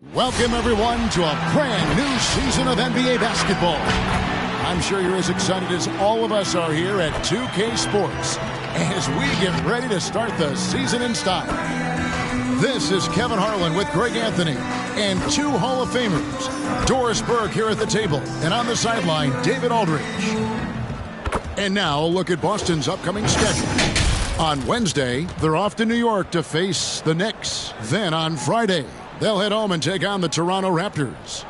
Welcome, everyone, to a brand new season of NBA basketball. I'm sure you're as excited as all of us are here at 2K Sports as we get ready to start the season in style. This is Kevin Harlan with Greg Anthony and two Hall of Famers, Doris Burke here at the table, and on the sideline, David Aldridge. And now, a look at Boston's upcoming schedule. On Wednesday, they're off to New York to face the Knicks. Then on Friday, they'll head home and take on the Toronto Raptors.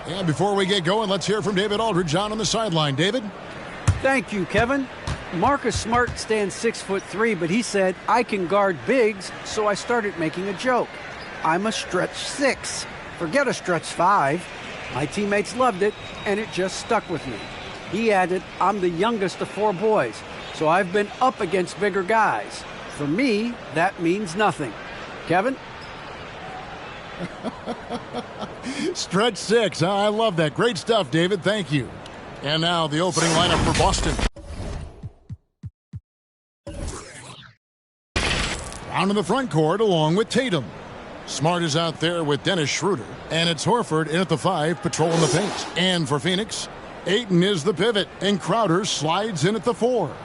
And before we get going, let's hear from David Aldridge on the sideline. David? Thank you, Kevin. Marcus Smart stands 6'3", but he said, I can guard bigs, so I started making a joke. I'm a stretch 6. Forget a stretch 5. My teammates loved it, and it just stuck with me. He added, I'm the youngest of 4 boys, so I've been up against bigger guys. For me, that means nothing. Kevin? Stretch 6. I love that. Great stuff, David. Thank you. And now the opening lineup for Boston. Down in the front court along with Tatum. Smart is out there with Dennis Schroeder. And it's Horford in at the 5, patrolling the paint. And for Phoenix, Ayton is the pivot. And Crowder slides in at the 4.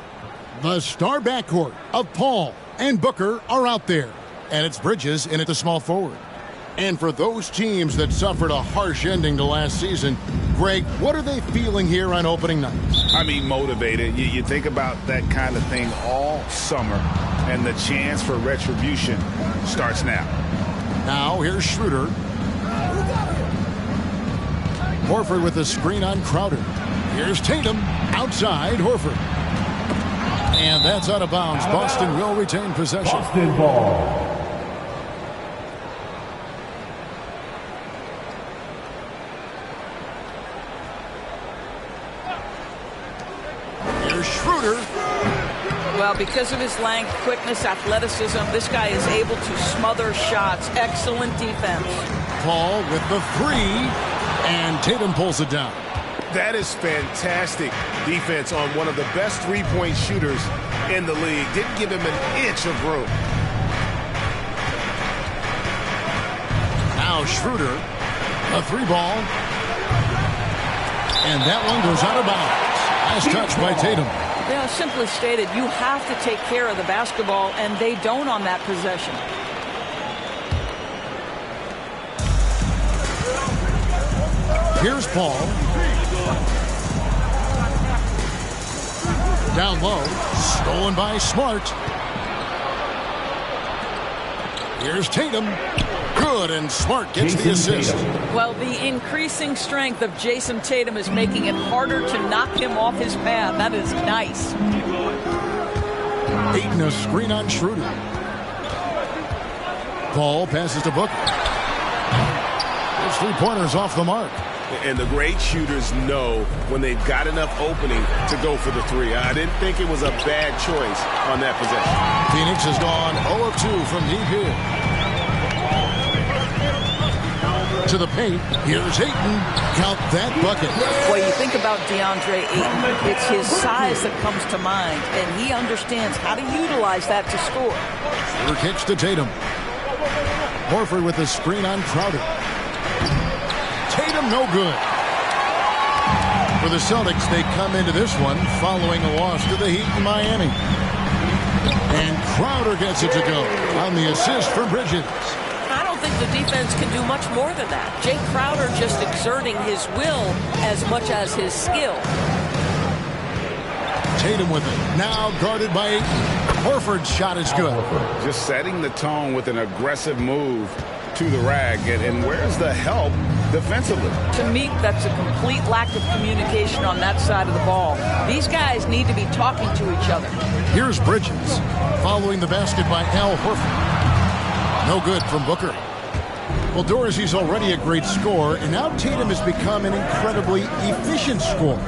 The star backcourt of Paul and Booker are out there. And it's Bridges in at the small forward. And for those teams that suffered a harsh ending to last season, Greg, what are they feeling here on opening night? I mean, motivated. You think about that kind of thing all summer, and the chance for retribution starts now. Now, here's Schroeder. Horford with the screen on Crowder. Here's Tatum outside Horford. And that's out of bounds. Boston will retain possession. Boston ball. Here's Schroeder. Well, because of his length, quickness, athleticism, this guy is able to smother shots. Excellent defense. Paul with the 3, and Tatum pulls it down. That is fantastic defense on one of the best three-point shooters in the league. Didn't give him an inch of room. Now Schroeder, a 3 ball. And that one goes out of bounds. Nice touch by Tatum. You know, simply stated, you have to take care of the basketball, and they don't on that possession. Here's Paul. Down low, stolen by Smart. Here's Tatum. Good, and Smart gets the assist. Well, the increasing strength of Jason Tatum is making it harder to knock him off his path. That is nice. Ayton a screen on Schroeder. Paul passes to Booker. Those 3-pointers off the mark. And the great shooters know when they've got enough opening to go for the 3. I didn't think it was a bad choice on that possession. Phoenix has gone 0 of 2 from deep here. To the paint. Here's Ayton. Count that bucket. Well, you think about DeAndre Ayton. It's his size that comes to mind, and he understands how to utilize that to score. Schroeder kicks to Tatum. Horford with the screen on Crowder. Tatum no good. For the Celtics, they come into this one following a loss to the Heat in Miami. And Crowder gets it to go on the assist from Bridges. I don't think the defense can do much more than that. Jay Crowder just exerting his will as much as his skill. Tatum with it. Now guarded by Ayton. Horford's shot is good. Just setting the tone with an aggressive move to the rag. And where's the help defensively? To me, that's a complete lack of communication on that side of the ball. These guys need to be talking to each other. Here's Bridges following the basket by Al Horford. No good from Booker. Well, Doris, he's already a great scorer, and now Tatum has become an incredibly efficient scorer.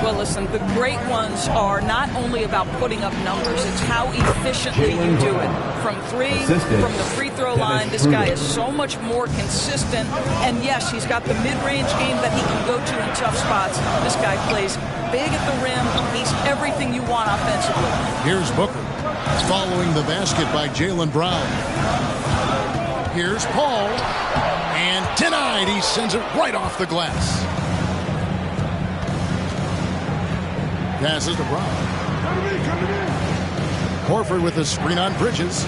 Well, listen, the great ones are not only about putting up numbers, it's how efficiently you do it. From 3, from the free throw line, this guy is so much more consistent. And yes, he's got the mid-range game that he can go to in tough spots. This guy plays big at the rim. He's everything you want offensively. Here's Booker following the basket by Jaylen Brown. Here's Paul. And denied. He sends it right off the glass. Passes to Brown. Horford with the screen on Bridges.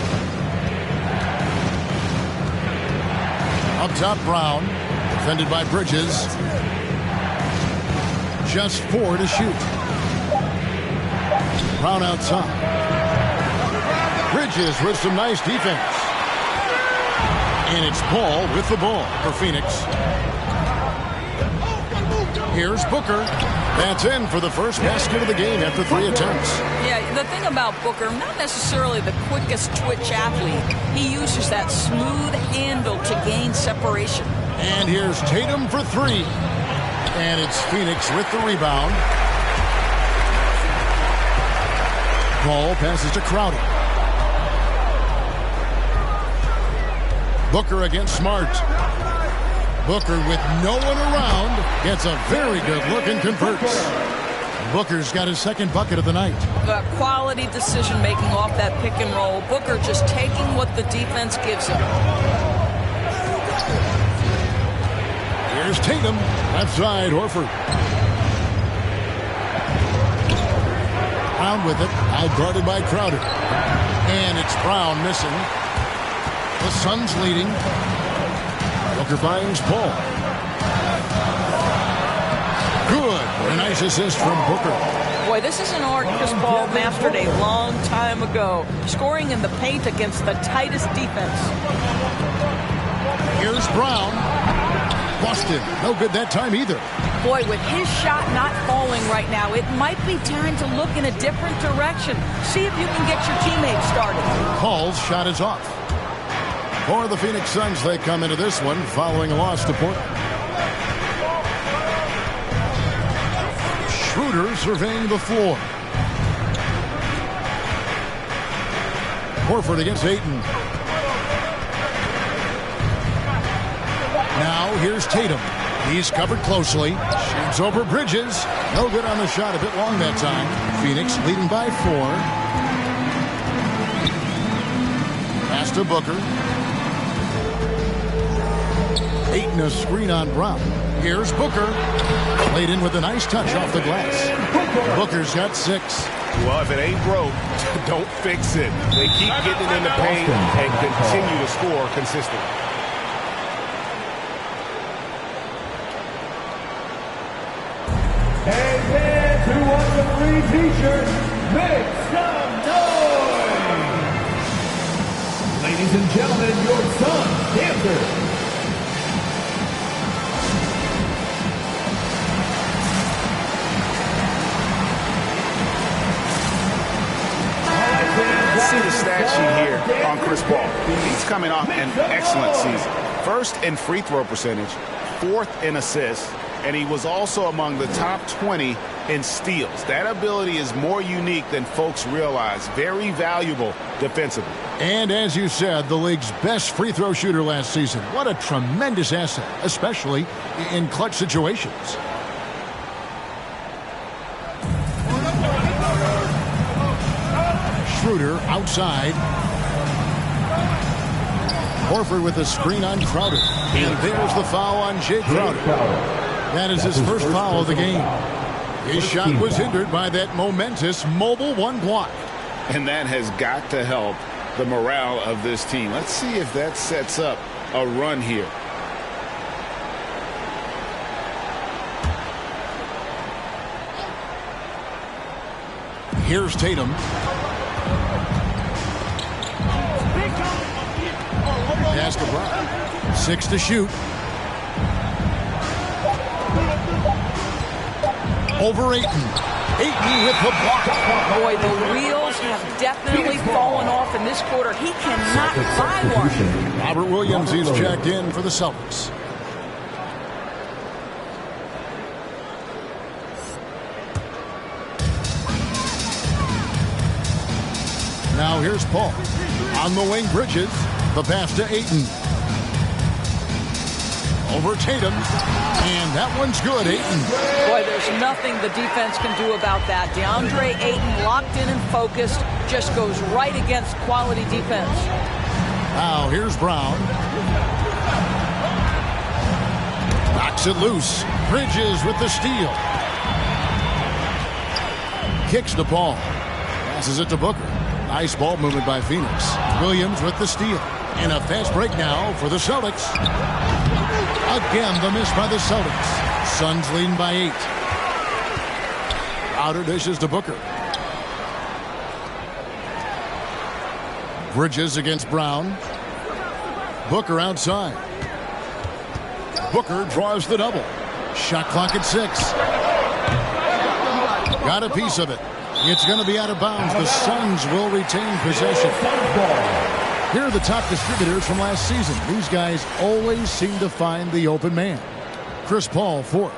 Up top, Brown. Defended by Bridges. Just 4 to shoot. Brown outside. Bridges with some nice defense. And it's Paul with the ball for Phoenix. Here's Booker. That's in for the first basket of the game after 3 attempts. Yeah, the thing about Booker, not necessarily the quickest twitch athlete. He uses that smooth handle to gain separation. And here's Tatum for 3. And it's Phoenix with the rebound. Paul passes to Crowder. Booker against Smart. Booker with no one around gets a very good look and converts. Booker's got his second bucket of the night. The quality decision making off that pick and roll. Booker just taking what the defense gives him. Here's Tatum. Left side, Horford. Brown with it. Out guarded by Crowder. And it's Brown missing. The Suns leading. Booker finds Paul. Good. A nice assist from Booker. Boy, this is an art Chris Paul mastered a long time ago. Scoring in the paint against the tightest defense. Here's Brown. Busted. No good that time either. Boy, with his shot not falling right now, it might be time to look in a different direction. See if you can get your teammates started. Paul's shot is off. For the Phoenix Suns, they come into this one following a loss to Portland. Schroeder surveying the floor. Horford against Ayton. Now here's Tatum. He's covered closely. Shoots over Bridges. No good on the shot. A bit long that time. Phoenix leading by 4. Pass to Booker. Ayton a screen on Brown. Here's Booker. Laid in with a nice touch off the glass. Booker's got 6. Well, if it ain't broke, don't fix it. They keep getting it in the paint and continue to score consistently. And who wants a free t-shirt, make some noise! Ladies and gentlemen, your Suns dancers. See the stat sheet here on Chris Paul. He's coming off an excellent season. First in free throw percentage, 4th in assists, and he was also among the top 20 in steals. That ability is more unique than folks realize. Very valuable defensively. And as you said, the league's best free throw shooter last season. What a tremendous asset, especially in clutch situations. Schroeder outside. Horford with a screen on Crowder. And there's the foul on Jay Crowder. That is his first foul of the game. His shot was hindered by that momentous mobile 1 block. And that has got to help the morale of this team. Let's see if that sets up a run here. Here's Tatum. Pass to Brown. 6 to shoot. Over Ayton. Ayton with the block. Boy, the wheels have definitely fallen off in this quarter. He cannot buy one. Robert Williams, he's checked in for the Celtics. Now here's Paul. On the wing, Bridges. The pass to Ayton. Over Tatum. And that one's good, Ayton. Boy, there's nothing the defense can do about that. DeAndre Ayton, locked in and focused, just goes right against quality defense. Now here's Brown. Knocks it loose. Bridges with the steal. Kicks the ball. Passes it to Booker. Nice ball movement by Phoenix. Williams with the steal. And a fast break now for the Celtics. Again, the miss by the Celtics. Suns leading by 8. Outer dishes to Booker. Bridges against Brown. Booker outside. Booker draws the double. Shot clock at 6. Got a piece of it. It's going to be out of bounds. The Suns will retain possession. Here are the top distributors from last season. These guys always seem to find the open man. Chris Paul, 4th.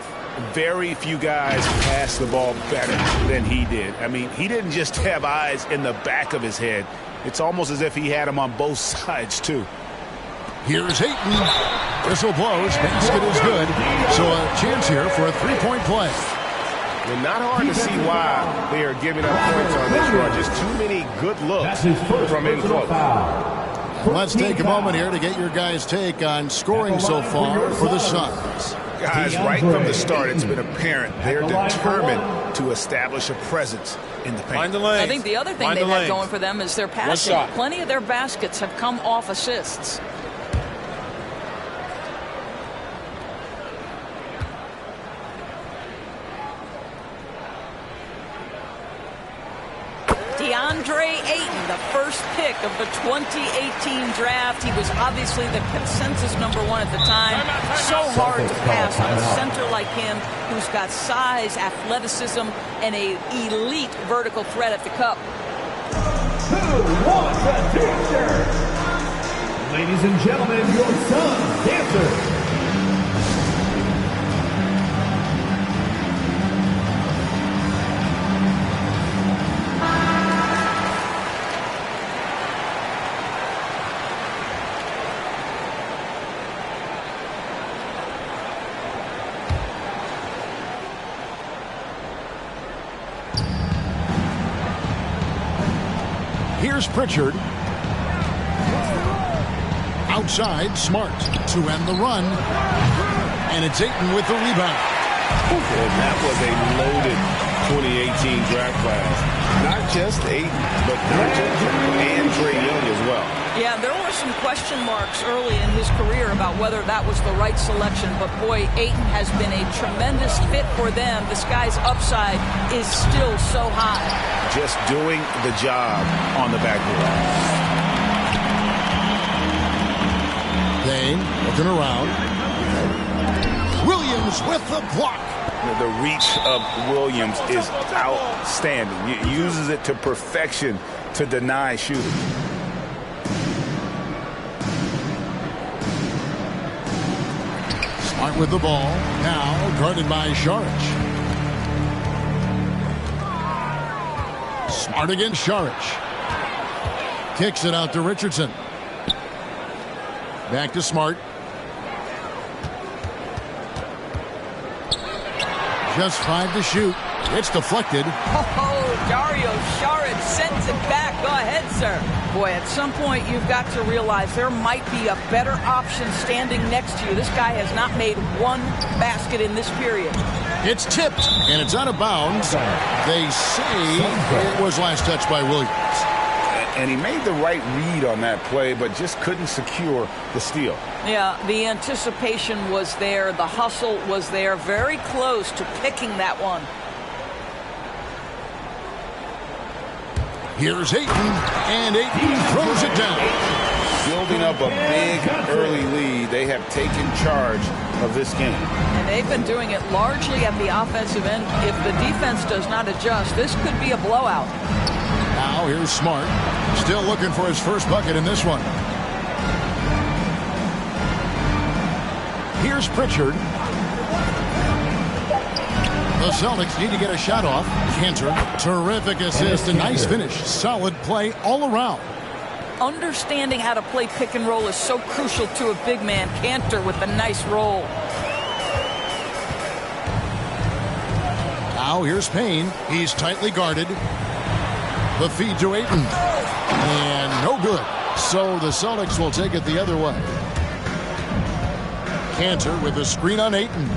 Very few guys pass the ball better than he did. I mean, he didn't just have eyes in the back of his head. It's almost as if he had them on both sides, too. Here's Ayton. Whistle blows. Basket is good. So a chance here for a three-point play. Well, not hard to see why they are giving up points on this run. Just too many good looks from in close. Let's take a moment here to get your guys' take on scoring so far for the Suns. Guys, right from the start, it's been apparent they're determined to establish a presence in the paint. I think the other thing they've had going for them is their passing. Plenty of their baskets have come off assists. DeAndre Ayton, the first pick of the 2018 draft. He was obviously the consensus #1 at the time. So hard to pass on a center like him who's got size, athleticism, and an elite vertical threat at the cup. Who wants a dancer? Ladies and gentlemen, your Suns dancer. Here's Pritchard. Outside, Smart to end the run. And it's Ayton with the rebound. And that was a loaded 2018 draft class. Not just Ayton, but and Trae Young as well. Yeah, there were some question marks early in his career about whether that was the right selection. But, boy, Ayton has been a tremendous fit for them. This guy's upside is still so high. Just doing the job on the backboard. Payne looking around. Williams with the block. The reach of Williams is outstanding. He uses it to perfection to deny shooting. Smart with the ball. Now guarded by Saric. Smart against Saric. Kicks it out to Richardson. Back to Smart. Just 5 to shoot. It's deflected. Oh, Dario Saric sends it back. Go ahead, sir. Boy, at some point you've got to realize there might be a better option standing next to you. This guy has not made one basket in this period. It's tipped, and it's out of bounds. They say it was last touched by Williams. And he made the right read on that play, but just couldn't secure the steal. Yeah, the anticipation was there. The hustle was there. Very close to picking that one. Here's Ayton, and Ayton throws it down. Building up a big early lead. They have taken charge of this game. And they've been doing it largely at the offensive end. If the defense does not adjust, this could be a blowout. Now here's Smart. Still looking for his first bucket in this one. Here's Pritchard. The Celtics need to get a shot off. Cantor, terrific assist, a nice finish. Solid play all around. Understanding how to play pick and roll is so crucial to a big man. Cantor with a nice roll. Now here's Payne. He's tightly guarded. The feed to Ayton. And no good. So the Celtics will take it the other way. Cantor with a screen on Ayton.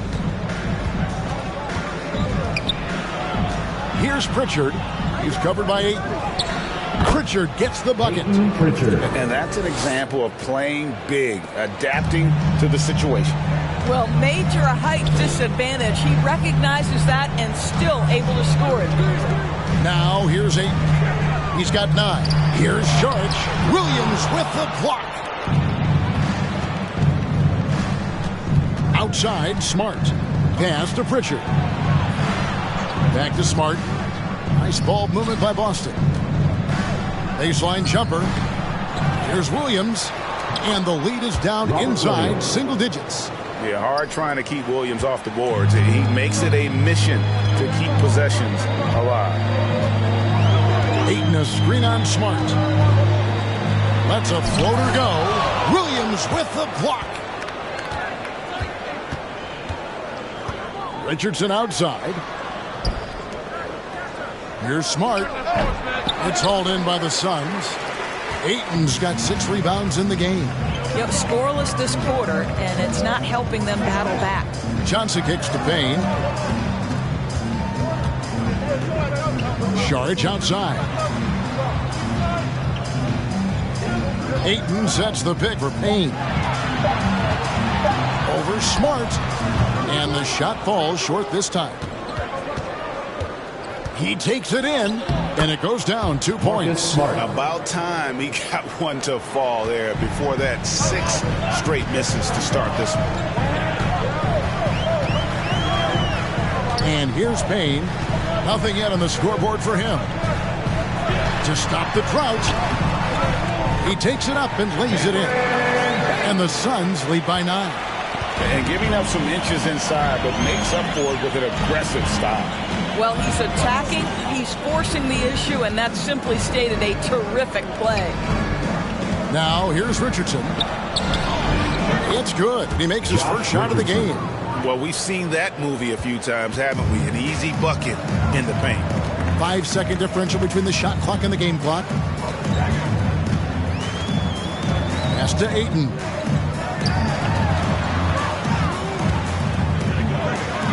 Here's Pritchard. He's covered by Ayton. Pritchard gets the bucket. And that's an example of playing big, adapting to the situation. Well, major height disadvantage. He recognizes that and still able to score it. Now here's Ayton. He's got 9. Here's Sharch. Williams with the block. Outside, Smart. Pass to Pritchard. Back to Smart. Nice ball movement by Boston. Baseline jumper. Here's Williams. And the lead is down inside single digits. Yeah, hard trying to keep Williams off the boards. He makes it a mission to keep possessions alive. Ayton a screen on Smart. Lets a floater go. Williams with the block. Richardson outside. Here's Smart. It's hauled in by the Suns. Ayton's got 6 rebounds in the game. Yep, scoreless this quarter, and it's not helping them battle back. Johnson kicks to Payne. Sharch outside. Ayton sets the pick for Payne. Over Smart. And the shot falls short this time. He takes it in, and it goes down 2 points. About time he got one to fall there. Before that, 6 straight misses to start this one. And here's Payne. Nothing yet on the scoreboard for him. To stop the drought, he takes it up and lays it in. And the Suns lead by 9. And giving up some inches inside, but makes up for it with an aggressive style. Well, he's attacking, he's forcing the issue, and that's simply stated a terrific play. Now, here's Richardson. It's good. He makes his first shot of the game. Well, we've seen that movie a few times, haven't we? An easy bucket in the paint. 5-second differential between the shot clock and the game clock. Pass to Ayton.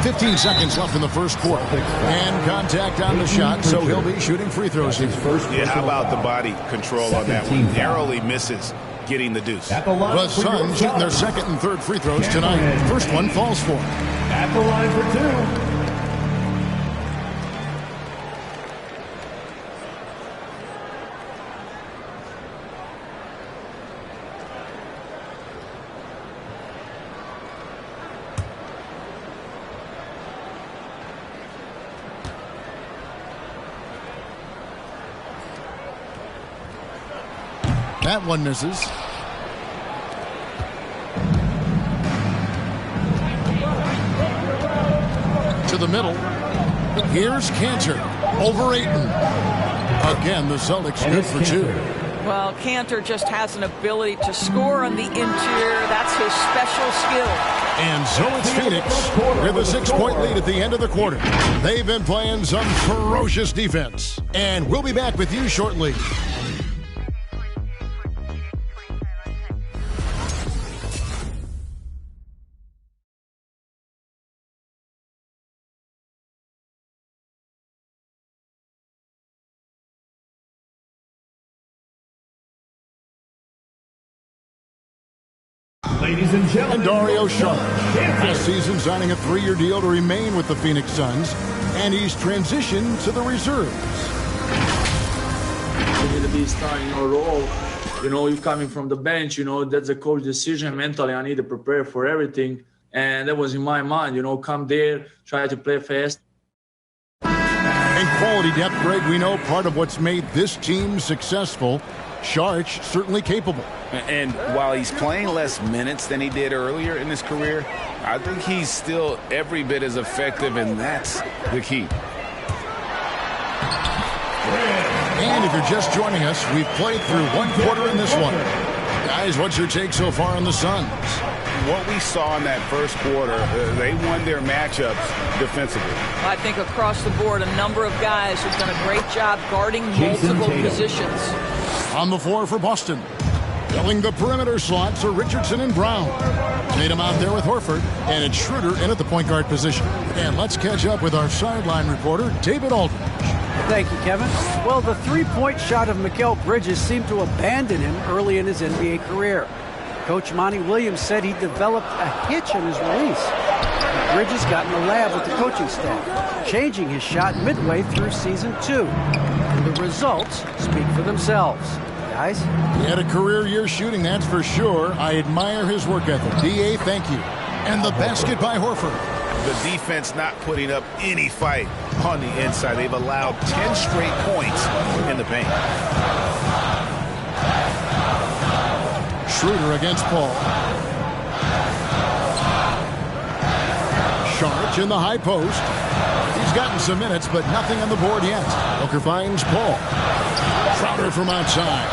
15 seconds left in the first quarter. And contact on the shot, so he'll be shooting free throws here. Yeah, how about the body control on that one? Narrowly misses getting the deuce. The Suns shooting their second and third free throws tonight. First one falls for. At the line for 2. That one misses. To the middle. Here's Cantor over Ayton. Again, the Celtics good for 2. Well, Cantor just has an ability to score on the interior. That's his special skill. And so it's Phoenix with a 6-point lead at the end of the quarter. They've been playing some ferocious defense. And we'll be back with you shortly. Ladies and gentlemen, Dario Saric, this season signing a 3-year deal to remain with the Phoenix Suns, and he's transitioned to the reserves. You need to be starting your role. You know, you're coming from the bench, you know, that's a coach decision. Mentally, I need to prepare for everything. And that was in my mind, you know, come there, try to play fast. And quality depth, Greg, we know part of what's made this team successful. Saric certainly capable. And while he's playing less minutes than he did earlier in his career, I think he's still every bit as effective, and that's the key. And if you're just joining us, we've played through 1 quarter in this one. Guys, what's your take so far on the Suns? What we saw in that first quarter, they won their matchups defensively. I think across the board, a number of guys have done a great job guarding multiple positions. On the floor for Boston. Filling the perimeter slots are Richardson and Brown. Tatum out there with Horford, and it's Schroeder in at the point guard position. And let's catch up with our sideline reporter, David Aldridge. Thank you, Kevin. Well, the three-point shot of Mikal Bridges seemed to abandon him early in his NBA career. Coach Monty Williams said he developed a hitch in his release. Bridges got in the lab with the coaching staff, changing his shot midway through season 2. And the results speak for themselves. Guys? He had a career year shooting, that's for sure. I admire his work ethic. D.A., thank you. And the basket by Horford. The defense not putting up any fight on the inside. They've allowed 10 straight points in the paint. Schroeder against Paul. Sharp in the high post. He's gotten some minutes, but nothing on the board yet. Booker finds Paul. Crowder from outside.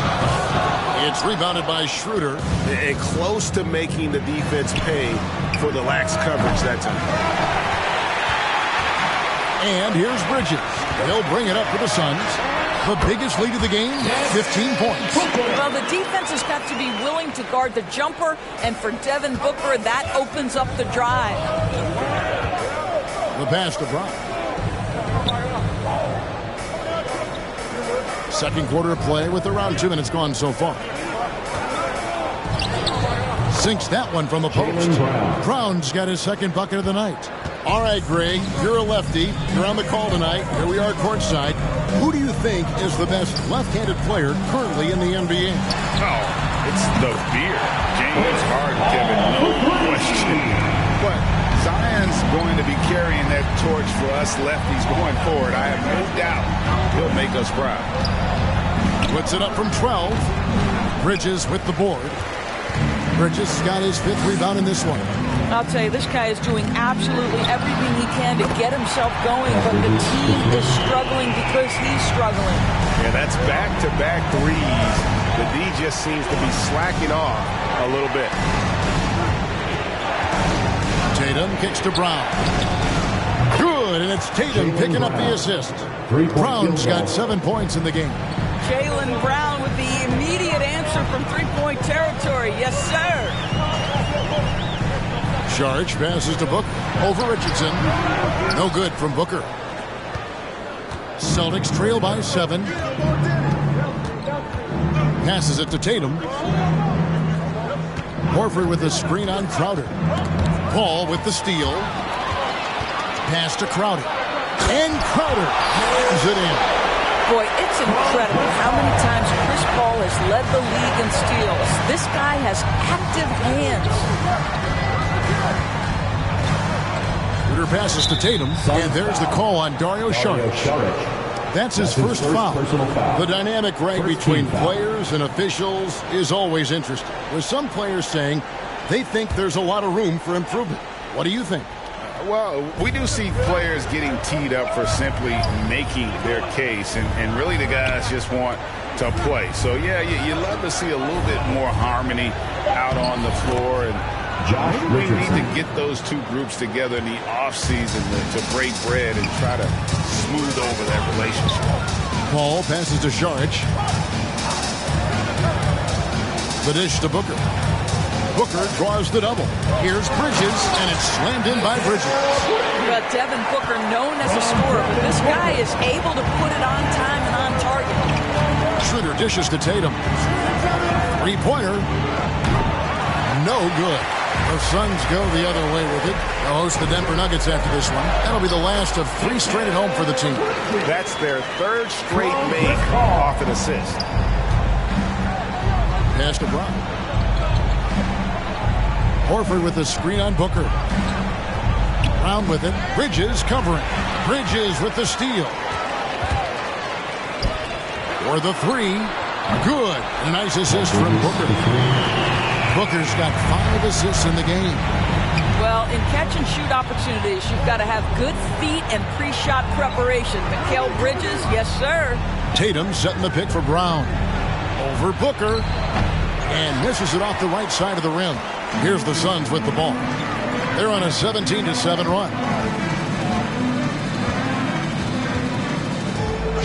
It's rebounded by Schroeder. And close to making the defense pay for the lax coverage that time. And here's Bridges. He'll bring it up for the Suns. The biggest lead of the game, 15 points. Well, the defense has got to be willing to guard the jumper, and for Devin Booker, that opens up the drive. The pass to Brown. Second quarter of play with around 2 minutes gone so far. Sinks that one from the post. Brown's got his second bucket of the night. All right, Greg, you're a lefty. You're on the call tonight. Here we are courtside. Who do you think is the best left-handed player currently in the NBA? Oh, it's the beard. James Harden, Kevin, no question. But Zion's going to be carrying that torch for us lefties going forward. I have no doubt he'll make us proud. Puts it up from 12. Bridges with the board. Bridges got his 5th rebound in this one. I'll tell you, this guy is doing absolutely everything he can to get himself going, but the team is struggling because he's struggling. Yeah, that's back-to-back threes. The D just seems to be slacking off a little bit. Tatum kicks to Brown. Good, and it's Tatum picking up the assist. Brown's got 7 points in the game. Jaylen Brown with the immediate answer from three-point territory. Yes, sir. Charge passes to Booker over Richardson. No good from Booker. Celtics trail by 7. Passes it to Tatum. Horford with the screen on Crowder. Paul with the steal. Pass to Crowder. And Crowder has it in. Boy, it's incredible how many times Chris Paul has led the league in steals. This guy has active hands. Schroeder passes to Tatum, and there's the call on Dario Saric. That's his first foul. The dynamic right between players and officials is always interesting, with some players saying they think there's a lot of room for improvement. What do you think? Well, we do see players getting teed up for simply making their case, and really the guys just want to play. So, yeah, you love to see a little bit more harmony out on the floor, and we need to get those two groups together in the offseason to break bread and try to smooth over that relationship. Paul passes to Saric. The dish to Booker. Booker draws the double. Here's Bridges, and it's slammed in by Bridges. But Devin Booker, known as a scorer, but this guy is able to put it on time and on target. Schroeder dishes to Tatum. Three-pointer. No good. The Suns go the other way with it. They'll host the Denver Nuggets after this one. That'll be the last of 3 straight at home for the team. That's their 3rd straight make off an assist. Pass to Brown. Horford with the screen on Booker. Brown with it. Bridges covering. Bridges with the steal. For the 3. Good. A nice assist from Booker. Booker's got 5 assists in the game. Well, in catch-and-shoot opportunities, you've got to have good feet and pre-shot preparation. Mikal Bridges, yes, sir. Tatum setting the pick for Brown. Over Booker. And misses it off the right side of the rim. Here's the Suns with the ball. They're on a 17-7 run.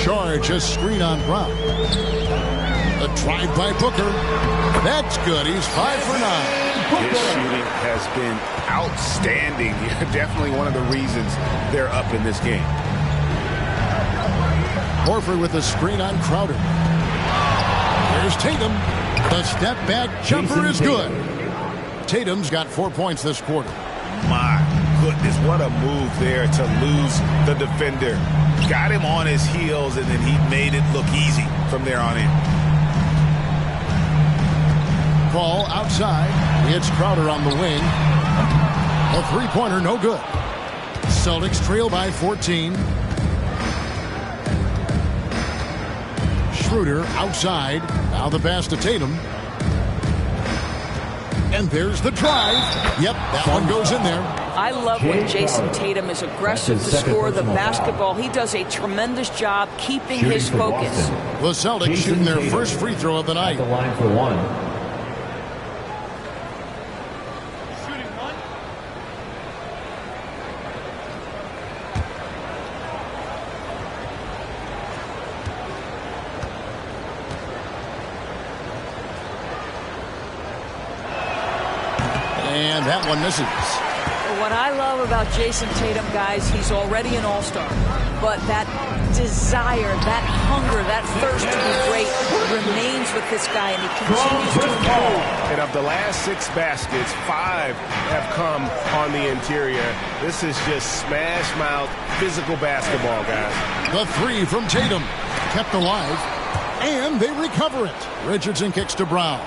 Charge a screen on Brown. The drive by Booker. That's good. He's 5 for 9. His shooting has been outstanding. Definitely one of the reasons they're up in this game. Horford with a screen on Crowder. There's Tatum. The step back jumper is good. Tatum's got 4 points this quarter. My goodness, what a move there to lose the defender. Got him on his heels, and then he made it look easy from there on in. Ball outside. It's Crowder on the wing. A three-pointer, no good. Celtics trail by 14. Schroeder outside. Now the pass to Tatum. And there's the drive. Yep, that one goes in there. I love when Jason Tatum is aggressive to score the basketball. He does a tremendous job keeping his focus. The Celtics shooting their first free throw of the night. The line for one. And that one misses. What I love about Jason Tatum, guys, he's already an all-star. But that desire, that hunger, that thirst to be great remains with this guy, and he continues to improve. And of the last 6 baskets, 5 have come on the interior. This is just smash-mouth physical basketball, guys. The three from Tatum kept alive, and they recover it. Richardson kicks to Brown.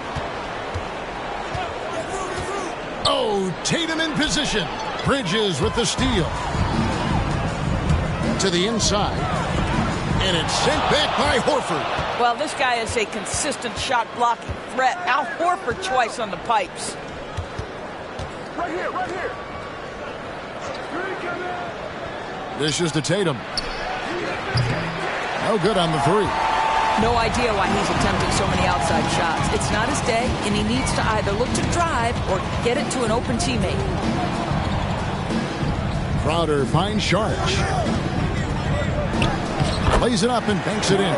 Oh, Tatum in position. Bridges with the steal. To the inside. And it's sent back by Horford. Well, this guy is a consistent shot-blocking threat. Al Horford twice on the pipes. Right here, right here. Dishes to Tatum. No good on the three. No idea why he's attempting so many outside shots. It's not his day, and he needs to either look to drive or get it to an open teammate. Crowder finds Sharge. Lays it up and banks it in.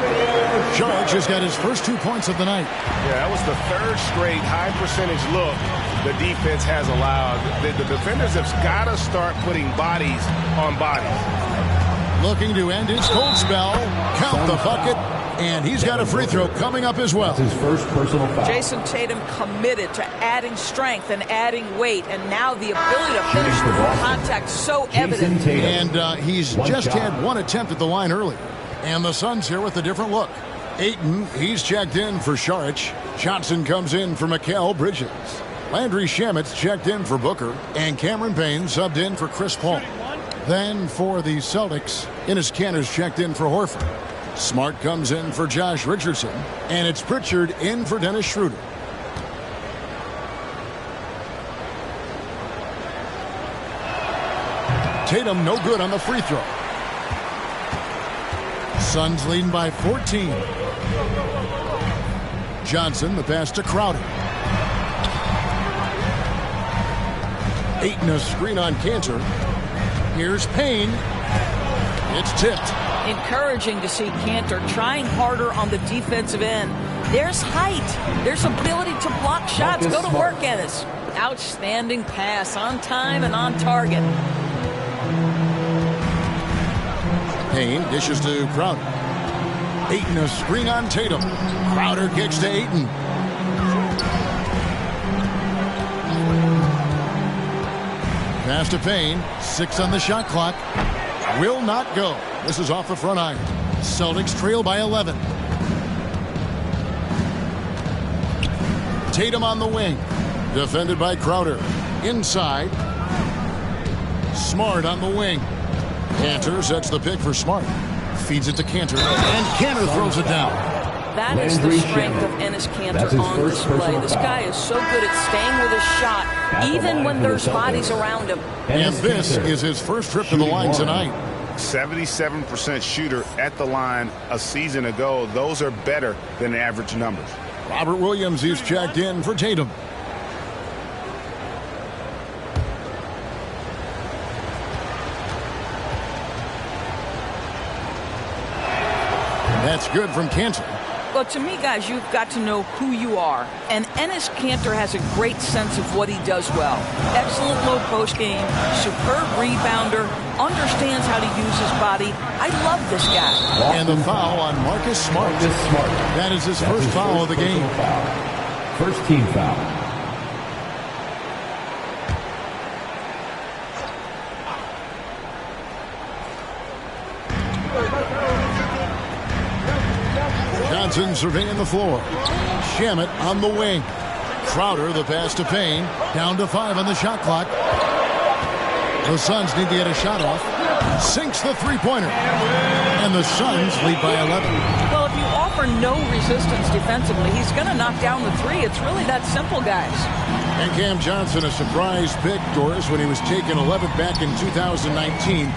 Sharge has got his first 2 points of the night. Yeah, that was the 3rd straight high-percentage look the defense has allowed. The defenders have got to start putting bodies on bodies. Looking to end his cold spell. Count the bucket. And he's got a free throw coming up as well. That's his first personal foul. Jason Tatum committed to adding strength and adding weight, and now the ability to finish with contact so evident. And he's just had 1 attempt at the line early. And the Suns here with a different look. Ayton, he's checked in for Saric. Johnson comes in for Mikal Bridges. Landry Shamit's checked in for Booker. And Cameron Payne subbed in for Chris Paul. Then for the Celtics, Enes Kanter's checked in for Horford. Smart comes in for Josh Richardson. And it's Pritchard in for Dennis Schroeder. Tatum no good on the free throw. Suns leading by 14. Johnson, the pass to Crowder. Ayton a screen on Kanter. Here's Payne. It's tipped. Encouraging to see Kanter trying harder on the defensive end. There's height. There's ability to block shots. Go to work, Ennis. Outstanding pass on time and on target. Payne dishes to Crowder. Ayton a screen on Tatum. Crowder kicks to Ayton. Pass to Payne. 6 on the shot clock. Will not go. This is off the front iron. Celtics trail by 11. Tatum on the wing. Defended by Crowder. Inside. Smart on the wing. Kanter sets the pick for Smart. Feeds it to Kanter. And Kanter throws it down. That is the strength of Enes Kanter on display. This guy is so good at staying with his shot, even when there's bodies around him. And this is his first trip to the line tonight. 77% shooter at the line a season ago. Those are better than average numbers. Robert Williams is checked in for Tatum. That's good from Kanter. Well, to me, guys, you've got to know who you are. And Enes Kanter has a great sense of what he does well. Excellent low post game, superb rebounder, understands how to use his body. I love this guy. And the foul on Marcus Smart. That is his first foul of the game. First team foul. Johnson surveying the floor. Shamet on the wing. Crowder, the pass to Payne. Down to 5 on the shot clock. The Suns need to get a shot off. Sinks the three-pointer. And the Suns lead by 11. Well, if you offer no resistance defensively, he's going to knock down the three. It's really that simple, guys. And Cam Johnson, a surprise pick, Doris, when he was taken 11th back in 2019.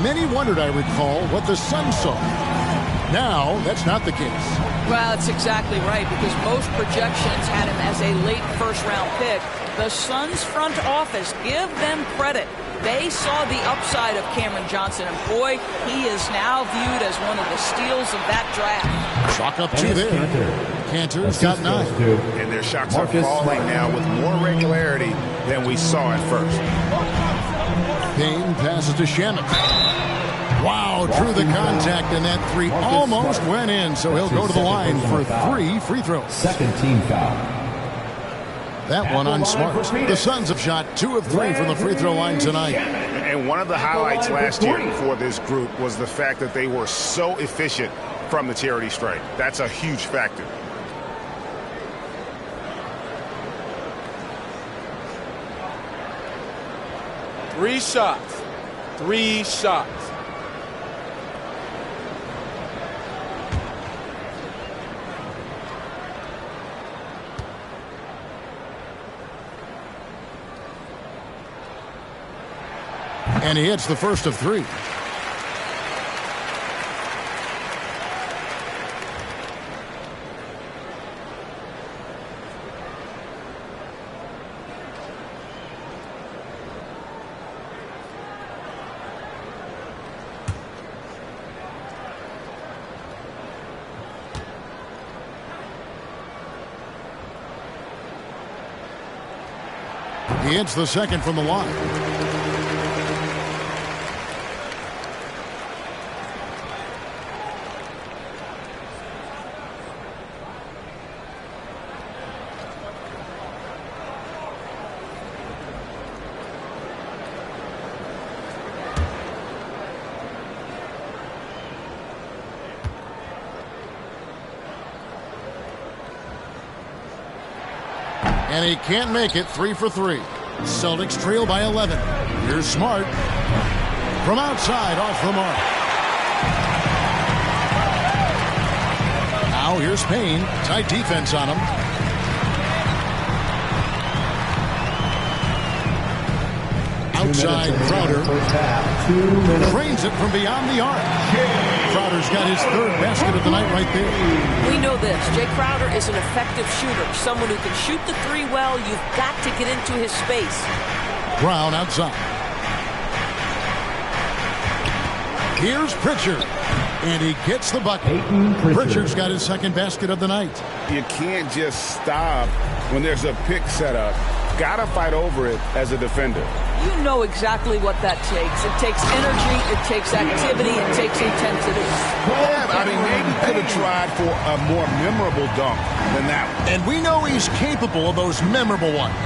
Many wondered, I recall, what the Suns saw. Now, that's not the case. Well, that's exactly right, because most projections had him as a late first-round pick. The Suns front office, give them credit. They saw the upside of Cameron Johnson, and boy, he is now viewed as one of the steals of that draft. Chalk up 2 there. Kanter's got 9. And their shots are falling now with more regularity than we saw at first. Payne passes to Shamet. Wow, drew the contact, and that 3 almost went in, so he'll go to the line for 3 free throws. Second team foul. That one on Smart. The Suns have shot 2 of 3 from the free throw line tonight. And one of the highlights last year for this group was the fact that they were so efficient from the charity stripe. That's a huge factor. Three shots. 3 shots. And he hits the first of 3. He hits the second from the line. And he can't make it. 3 for 3. Celtics trail by 11. Here's Smart. From outside, off the mark. Now here's Payne. Tight defense on him. Outside, Crowder. Drains it from beyond the arc. Crowder's got his 3rd basket of the night right there. We know this. Jay Crowder is an effective shooter. Someone who can shoot the 3 well. You've got to get into his space. Brown outside. Here's Pritchard. And he gets the bucket. Pritchard's got his 2nd basket of the night. You can't just stop when there's a pick set up. Gotta fight over it as a defender. You know exactly what that takes. It takes energy, it takes activity, it takes intensity. Yeah, I mean, maybe could have tried for a more memorable dunk than that one. And we know he's capable of those memorable ones.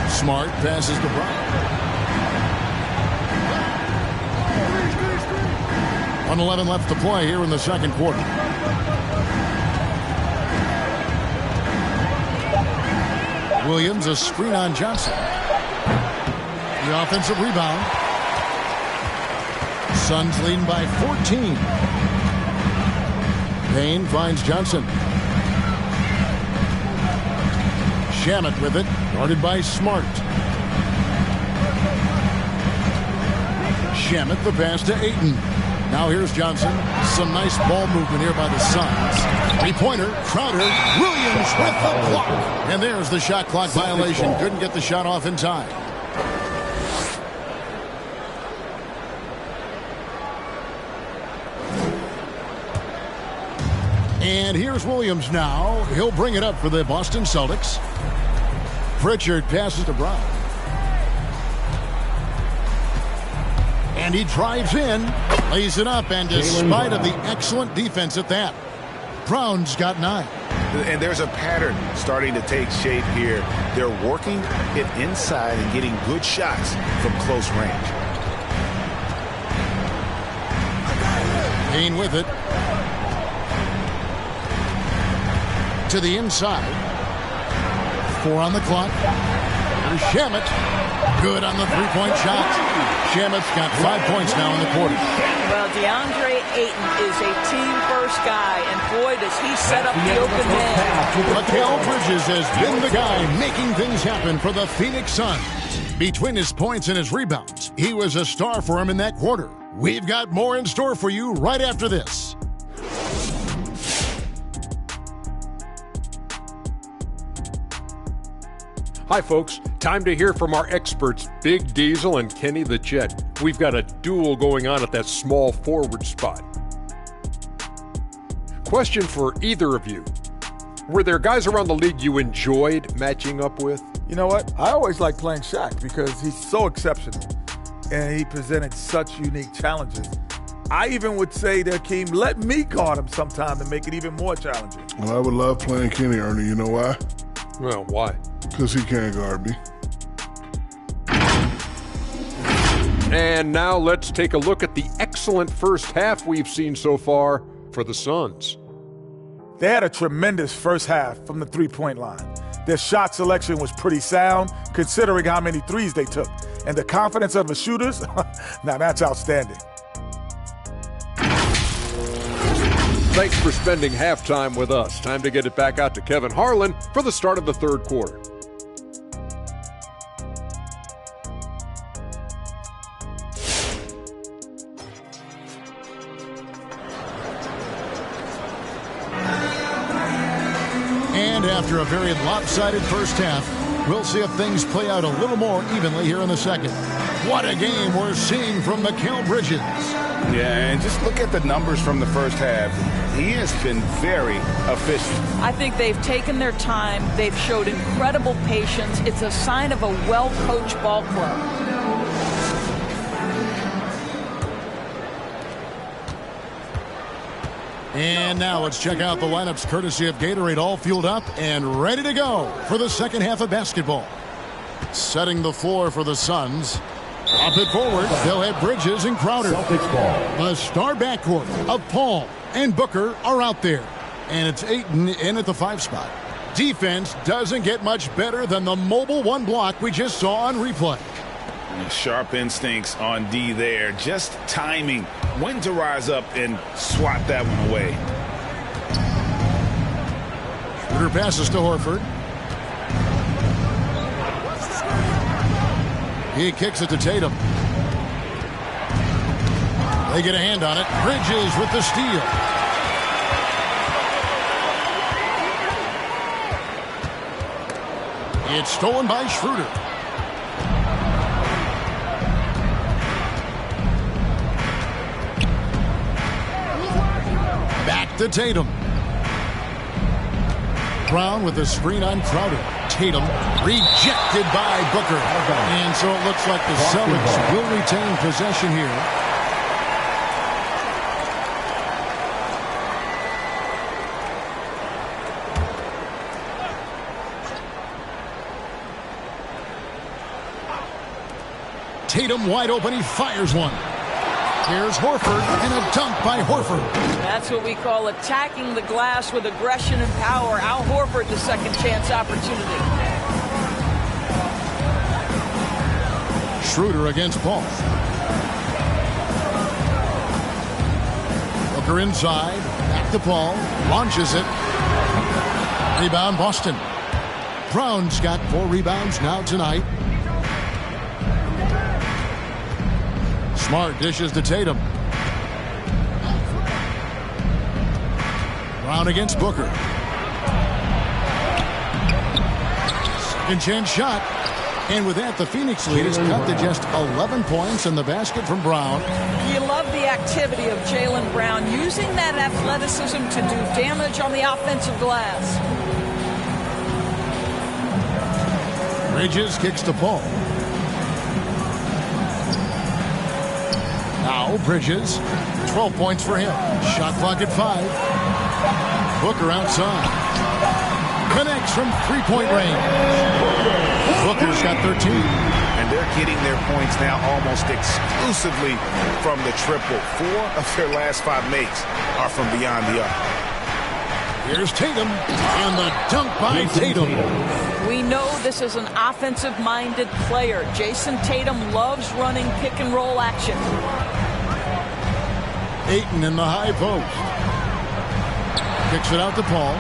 Smart passes to Brown. 1:11 left to play here in the second quarter. Williams, a screen on Johnson. The offensive rebound. Suns leading by 14. Payne finds Johnson. Shamet with it, guarded by Smart. Shamet the pass to Ayton. Now here's Johnson. Some nice ball movement here by the Suns. 3-pointer, Crowder, Williams with the block. And there's the shot clock violation. Couldn't get the shot off in time. And here's Williams now. He'll bring it up for the Boston Celtics. Pritchard passes to Brown. And he drives in, lays it up, and despite of the excellent defense at that, Brown's got 9. And there's a pattern starting to take shape here. They're working it inside and getting good shots from close range. Payne with it. To the inside. 4 on the clock. Here's Shamet. Good on the three-point shot. Shamet's got 5 points now in the quarter. Well, DeAndre Ayton is a team-first guy, and boy, does he set up the open man. Mikal Bridges has been the guy making things happen for the Phoenix Suns. Between his points and his rebounds, he was a star for him in that quarter. We've got more in store for you right after this. Hi, folks. Time to hear from our experts, Big Diesel and Kenny the Jet. We've got a duel going on at that small forward spot. Question for either of you. Were there guys around the league you enjoyed matching up with? You know what? I always like playing Shaq because he's so exceptional, and he presented such unique challenges. I even would say to Akeem, let me guard him sometime to make it even more challenging. Well, I would love playing Kenny, Ernie. You know why? Well, why? Because he can't guard me. And now let's take a look at the excellent first half we've seen so far for the Suns. They had a tremendous first half from the three-point line. Their shot selection was pretty sound, considering how many threes they took. And the confidence of the shooters, now that's outstanding. Thanks for spending halftime with us. Time to get it back out to Kevin Harlan for the start of the third quarter. And after a very lopsided first half, we'll see if things play out a little more evenly here in the second. What a game we're seeing from Mikal Bridges. Yeah, and just look at the numbers from the first half. He has been very efficient. I think they've taken their time. They've showed incredible patience. It's a sign of a well-coached ball club. And now let's check out the lineups courtesy of Gatorade, all fueled up and ready to go for the second half of basketball. Setting the floor for the Suns. Up it forward, they'll have Bridges and Crowder. Celtics ball. The star backcourt of Paul and Booker are out there. And it's Ayton in at the 5 spot. Defense doesn't get much better than the mobile one block we just saw on replay. Sharp instincts on D there. Just timing when to rise up and swat that one away. Schroeder passes to Horford. He kicks it to Tatum. They get a hand on it. Bridges with the steal. It's stolen by Schroeder. Back to Tatum. Brown with the screen on Crowder. Tatum rejected by Booker. And so it looks like the Celtics will retain possession here. Tatum wide open, he fires one. Here's Horford, and a dunk by Horford. That's what we call attacking the glass with aggression and power. Al Horford, the second chance opportunity. Schroeder against Paul. Booker inside, back to Paul, launches it. Rebound Boston. Brown's got 4 rebounds now tonight. Smart dishes to Tatum. Brown against Booker. Second chance shot. And with that, the Phoenix lead is cut to just 11 points in the basket from Brown. You love the activity of Jaylen Brown, using that athleticism to do damage on the offensive glass. Bridges kicks to Paul. Now Bridges, 12 points for him. Shot clock at 5. Booker outside. Connects from three-point range. Booker's got 13. And they're getting their points now almost exclusively from the triple. 4 of their last 5 makes are from beyond the arc. Here's Tatum, and the dunk by Tatum. We know this is an offensive-minded player. Jason Tatum loves running pick-and-roll action. Ayton in the high post. Kicks it out to Paul.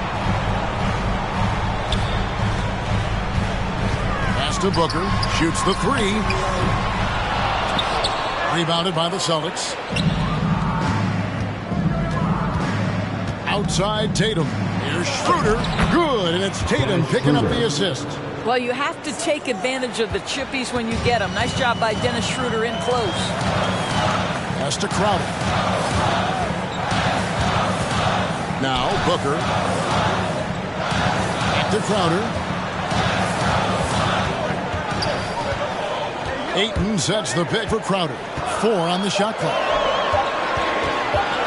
Pass to Booker. Shoots the 3. Rebounded by the Celtics. Outside Tatum. Here's Schroeder. Good, and it's Tatum picking up the assist. Well, you have to take advantage of the chippies when you get them. Nice job by Dennis Schroeder in close. Pass to Crowder. Now Booker. Back to Crowder. Ayton sets the pick for Crowder. 4 on the shot clock.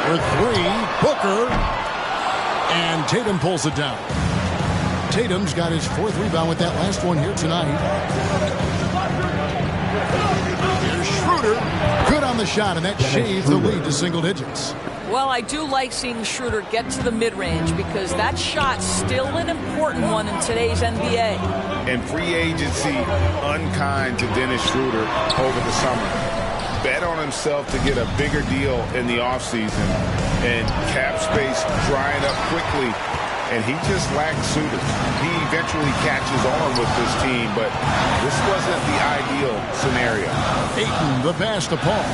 For 3, Booker. And Tatum pulls it down. Tatum's got his 4th rebound with that last one here tonight. Here's Schroeder. Good on the shot, and that shaved the lead to single digits. Well, I do like seeing Schroeder get to the mid-range because that shot's still an important one in today's NBA. And free agency unkind to Dennis Schroeder over the summer. Bet on himself to get a bigger deal in the offseason, and cap space drying up quickly, and he just lacks suitors. He eventually catches on with this team, but this wasn't the ideal scenario. Ayton, the pass to Paul.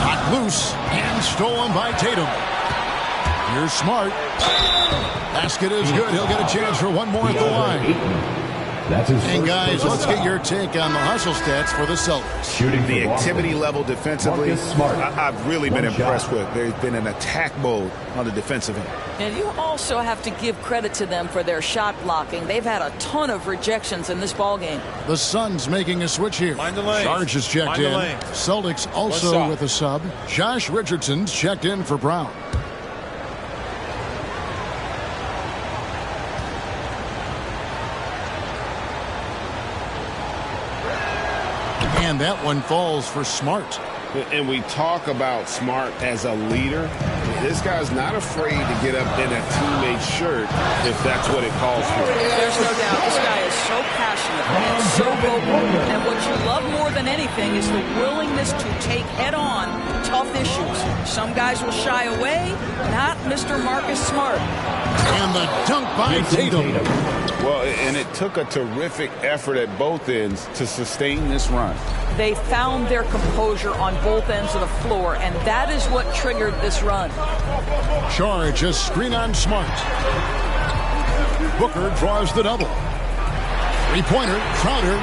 Knocked loose and stolen by Tatum. Here's Smart. Basket is good. He'll get a chance for one more at the line. And guys, let's get your take on the hustle stats for the Celtics. The activity level defensively, I've really been impressed with. There's been an attack mode on the defensive end. And you also have to give credit to them for their shot blocking. They've had a ton of rejections in this ballgame. The Suns making a switch here. Sarge is checked in. Celtics also with a sub. Josh Richardson's checked in for Brown. And that one falls for Smart. And we talk about Smart as a leader. This guy's not afraid to get up in a teammate's shirt if that's what it calls for. There's no doubt. This guy is so passionate and so vocal. And what you love more than anything is the willingness to take head-on tough issues. Some guys will shy away, not Mr. Marcus Smart. And the dunk by Tatum. Well, and it took a terrific effort at both ends to sustain this run. They found their composure on both ends of the floor, and that is what triggered this run. Charge, a screen on Smart. Booker draws the double. Three-pointer, Crowder.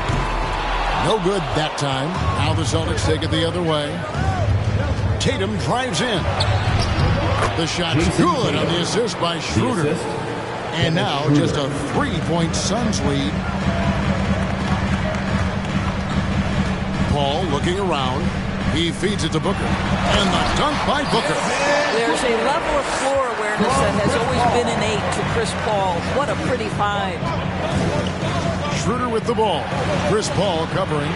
No good that time. Now the Celtics take it the other way. Tatum drives in. The shot's good on the assist by Schroeder. And now just a 3-point Suns lead. Paul looking around. He feeds it to Booker. And the dunk by Booker. There's a level of floor awareness that has always been innate to Chris Paul. What a pretty find. Schroeder with the ball. Chris Paul covering.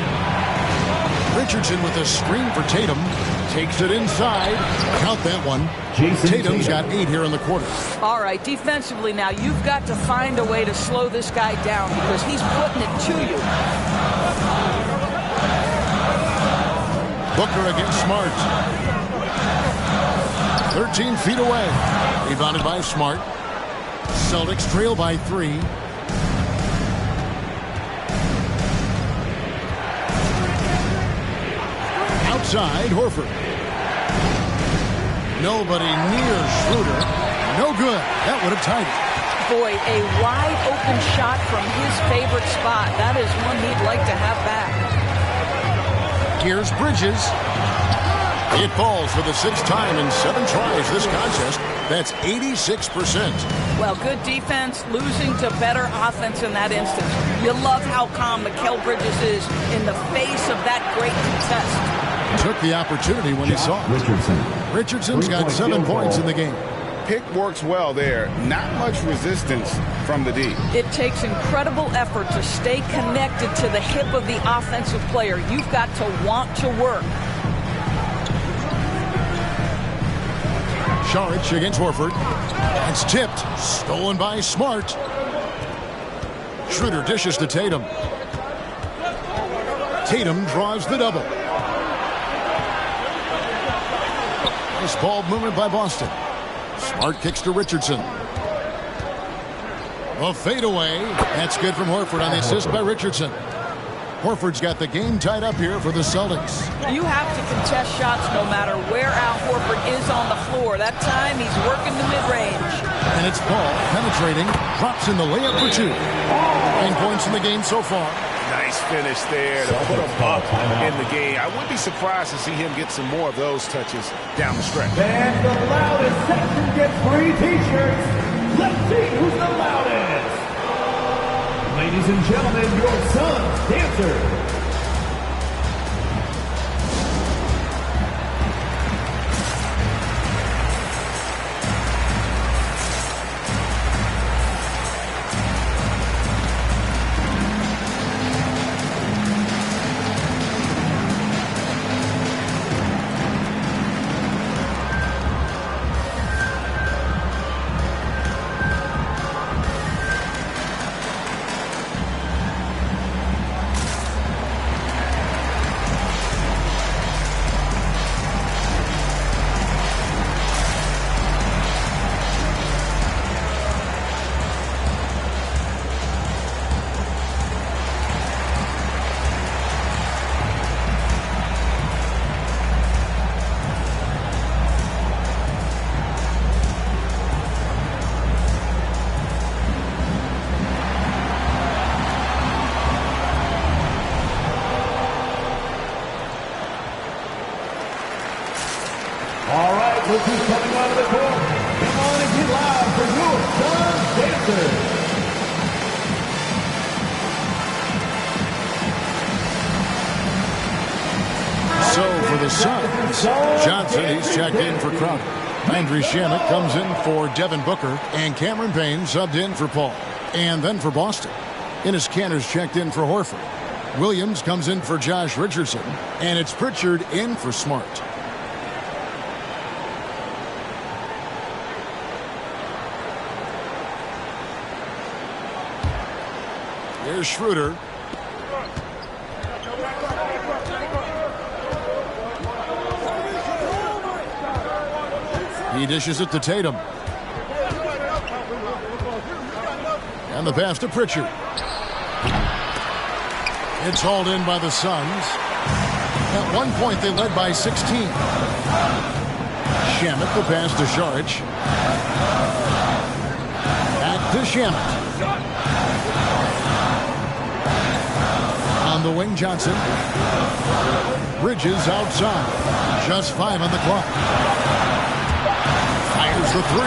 Richardson with a screen for Tatum. Takes it inside. Count that one. Tatum's got 8 here in the quarter. All right, defensively now, you've got to find a way to slow this guy down because he's putting it to you. Booker against Smart. 13 feet away. Rebounded by Smart. Celtics trail by 3. Outside, Horford. Nobody near Schroeder. No good. That would have tied it. Boy, a wide open shot from his favorite spot. That is one he'd like to have back. Here's Bridges. It falls for the 6th time in 7 tries this contest. That's 86%. Well, good defense, losing to better offense in that instance. You love how calm Mikal Bridges is in the face of that great contest. Took the opportunity when he saw it. Richardson's got 7 points in the game. Pick works well there. Not much resistance from the D. It takes incredible effort to stay connected to the hip of the offensive player. You've got to want to work. Saric against Horford. It's tipped. Stolen by Smart. Schroeder dishes to Tatum. Tatum draws the double. Nice ball movement by Boston. Smart kicks to Richardson. A fadeaway. That's good from Horford on the assist by Richardson. Horford's got the game tied up here for the Celtics. You have to contest shots no matter where Al Horford is on the floor. That time he's working the mid-range. And it's Paul penetrating. Drops in the layup for 2. 9 points in the game so far. Nice finish there to put him up in the game. I wouldn't be surprised to see him get some more of those touches down the stretch. And the loudest section gets free T-shirts. Let's see who's the loudest. Ladies and gentlemen, your SUNS dancer. Look who's coming out of the court. Come on and get loud for your SUNS dancers. So for the Suns, Johnson, he's checked in for Crowder. Landry Shamet comes in for Devin Booker, and Cameron Payne subbed in for Paul. And then for Boston, Enes Kanter's checked in for Horford. Williams comes in for Josh Richardson, and it's Pritchard in for Smart. Here's Schroeder. He dishes it to Tatum. And the pass to Pritchard. It's hauled in by the Suns. At one point, they led by 16. Shamet, the pass to Saric. Back to Shamet. On the wing, Johnson. Bridges outside. Just 5 on the clock. Fires the 3.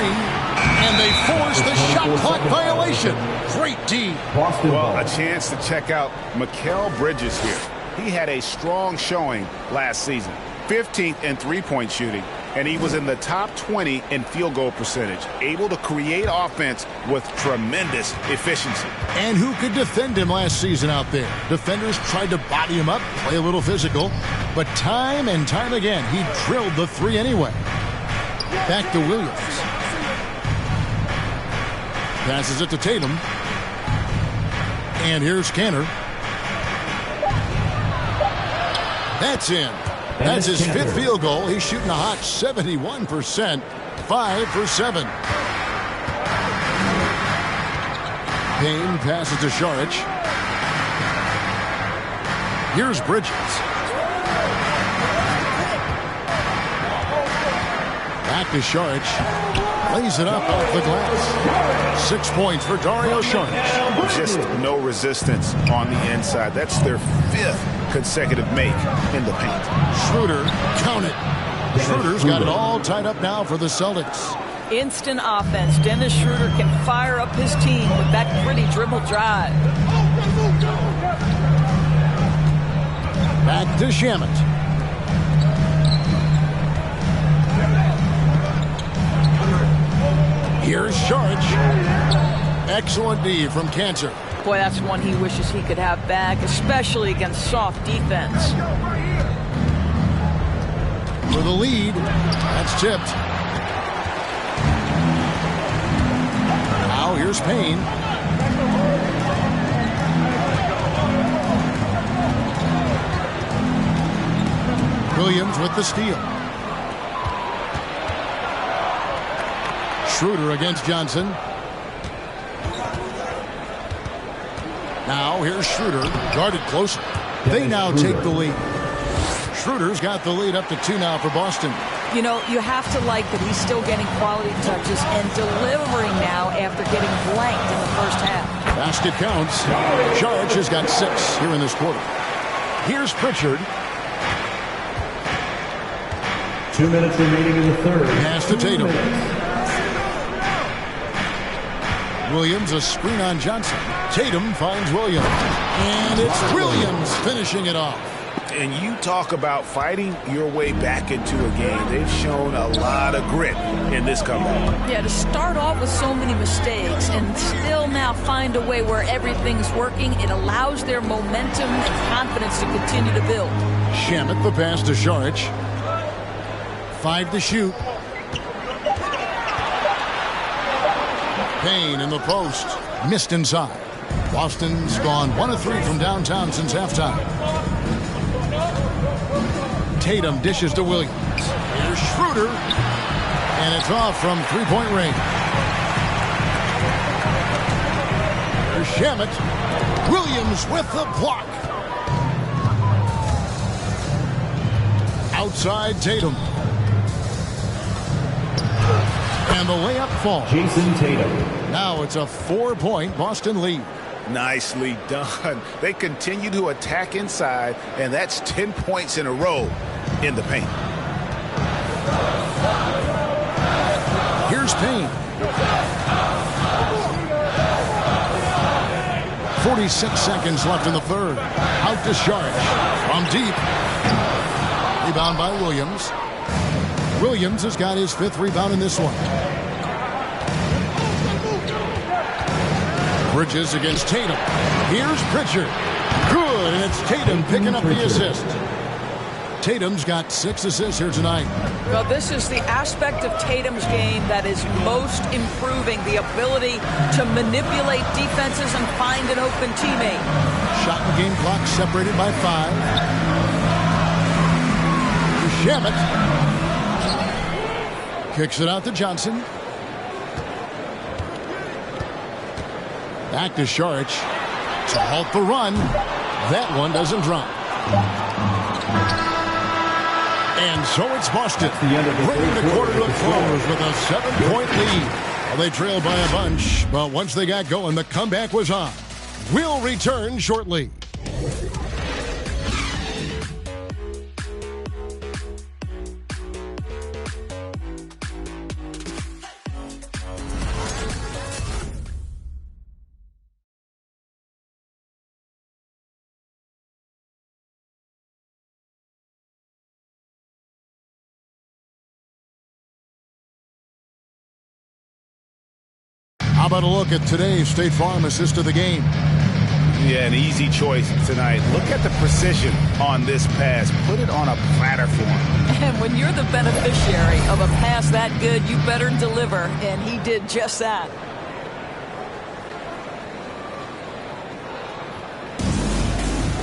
And they force the shot clock violation. Great D. Well, a chance to check out Mikal Bridges here. He had a strong showing last season. 15th in three-point shooting. And he was in the top 20 in field goal percentage. Able to create offense with tremendous efficiency. And who could defend him last season out there? Defenders tried to body him up, play a little physical. But time and time again, he drilled the 3 anyway. Back to Williams. Passes it to Tatum. And here's Kanter. That's in. That's his 5th field goal. He's shooting a hot 71%. 5 for 7. Payne passes to Saric. Here's Bridges. Back to Saric. lays it up off the glass. 6 points for Dario Saric. Just no resistance on the inside. That's their 5th consecutive make in the paint. Schroeder, count it. Schroeder's got it all tied up now for the Celtics. Instant offense. Dennis Schroeder can fire up his team with that gritty dribble drive. Back to Shamet. Here's Saric. Excellent D from Cancer. Boy, that's one he wishes he could have back, especially against soft defense. For the lead. That's tipped. Now here's Payne. Williams with the steal. Schroeder against Johnson. Now here's Schroeder, guarded closer. They now take the lead. Schroeder's got the lead up to 2 now for Boston. You know, you have to like that he's still getting quality touches and delivering now after getting blanked in the first half. Basket counts. Saric has got 6 here in this quarter. Here's Pritchard. 2 minutes remaining in the third. Pass to Tatum. Williams, a screen on Johnson. Tatum finds Williams. And it's Williams finishing it off. And you talk about fighting your way back into a game. They've shown a lot of grit in this comeback. Yeah, to start off with so many mistakes and still now find a way where everything's working, it allows their momentum and confidence to continue to build. Shamet the pass to Saric. 5 to shoot. Payne in the post. Missed inside. Boston's gone 1 of 3 from downtown since halftime. Tatum dishes to Williams. Here's Schroeder. And it's off from 3-point range. Here's Shamet. Williams with the block. Outside Tatum. And the layup falls. Jason Tatum. Now it's a 4-point Boston lead. Nicely done. They continue to attack inside, and that's 10 points in a row in the paint. Here's Payne. 46 seconds left in the third. Out to Saric. From deep. Rebound by Williams. Williams has got his 5th rebound in this one. Bridges against Tatum. Here's Pritchard. Good, and it's Tatum picking up the assist. Tatum's got 6 assists here tonight. Well, this is the aspect of Tatum's game that is most improving, the ability to manipulate defenses and find an open teammate. Shot and game clock separated by 5. Shamet. Kicks it out to Johnson. Back to Saric to halt the run. That one doesn't drop. And so it's Boston, bringing the quarter to a close with a 7-point lead. Well, they trailed by a bunch, but once they got going, the comeback was on. We'll return shortly. How about a look at today's State Farm assist of the game? Yeah, an easy choice tonight. Look at the precision on this pass. Put it on a platter for him. And when you're the beneficiary of a pass that good, you better deliver, and he did just that.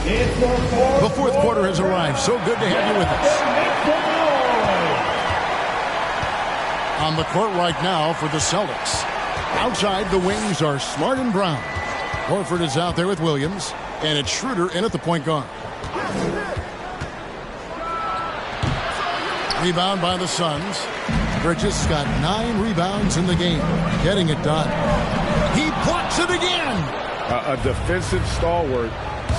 The fourth quarter has arrived. So good to have you with us. On the court right now for the Celtics. Outside, the wings are Smart and Brown. Horford is out there with Williams, and it's Schroeder in at the point guard. Rebound by the Suns. Bridges got 9 rebounds in the game, getting it done. He blocks it again. A defensive stalwart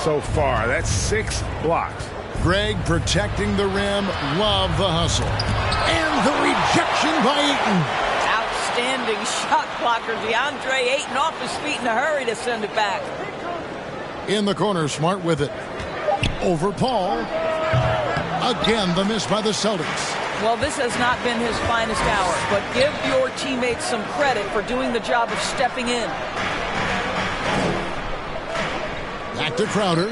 so far. That's 6 blocks. Greg protecting the rim. Love the hustle. And the rejection by Ayton. Outstanding shot blocker. DeAndre Ayton off his feet in a hurry to send it back. In the corner, Smart with it. Over Paul. Again, the miss by the Celtics. Well, this has not been his finest hour, but give your teammates some credit for doing the job of stepping in. Back to Crowder.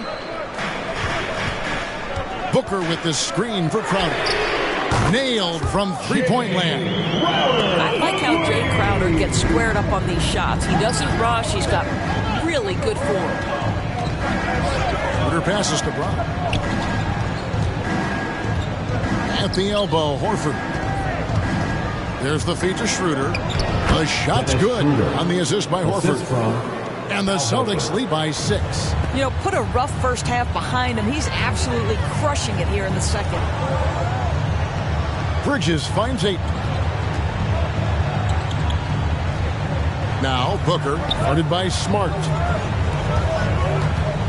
Booker with the screen for Crowder. Nailed from three-point land. I like how Jay Crowder gets squared up on these shots. He doesn't rush. He's got really good form. Crowder passes to Brown. At the elbow, Horford. There's the feed to Schroeder. The shot's good on the assist by Horford. And the Celtics lead by 6. You know, put a rough first half behind him. He's absolutely crushing it here in the second. Bridges finds 8. Now Booker, guarded by Smart.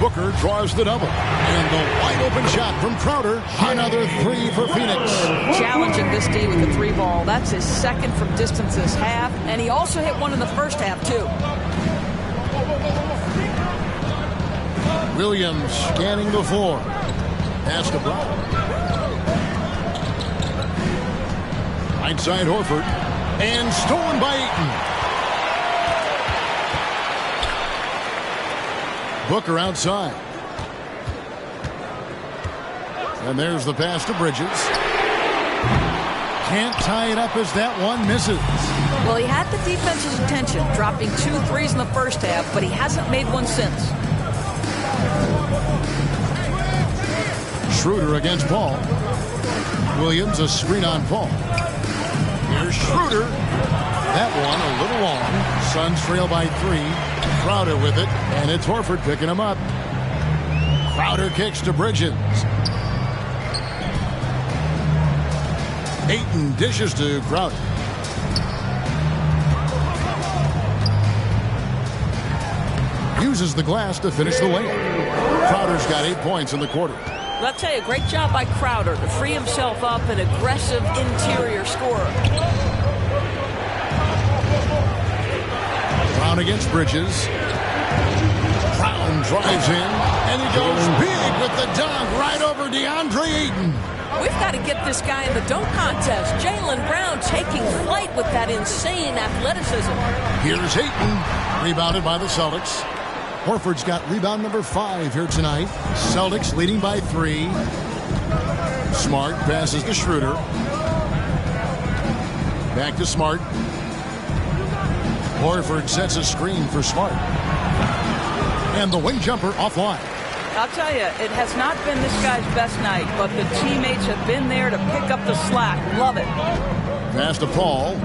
Booker draws the double. And the wide open shot from Crowder. Another 3 for Phoenix. Challenging this D with the 3 ball. That's his second from distance this half. And he also hit one in the first half, too. Williams scanning the floor. Pass to Brown. Right side Horford. And stolen by Ayton. Booker outside. And there's the pass to Bridges. Can't tie it up as that one misses. Well, he had the defense's attention, dropping 2 threes in the first half, but he hasn't made one since. Schroeder against Paul. Williams a screen on Paul. Here's Schroeder. That one a little long. Suns trail by 3. Crowder with it, and it's Horford picking him up. Crowder kicks to Bridges. Ayton dishes to Crowder. Uses the glass to finish the layup. Crowder's got 8 points in the quarter. I'll tell you, great job by Crowder to free himself up, an aggressive interior scorer. Brown against Bridges. Brown drives in, and he goes big with the dunk right over DeAndre Ayton. We've got to get this guy in the dunk contest. Jaylen Brown taking flight with that insane athleticism. Here's Ayton, rebounded by the Celtics. Horford's got rebound number 5 here tonight. Celtics leading by 3. Smart passes to Schroeder. Back to Smart. Horford sets a screen for Smart. And the wing jumper offline. I'll tell you, it has not been this guy's best night, but the teammates have been there to pick up the slack. Love it. Pass to Paul.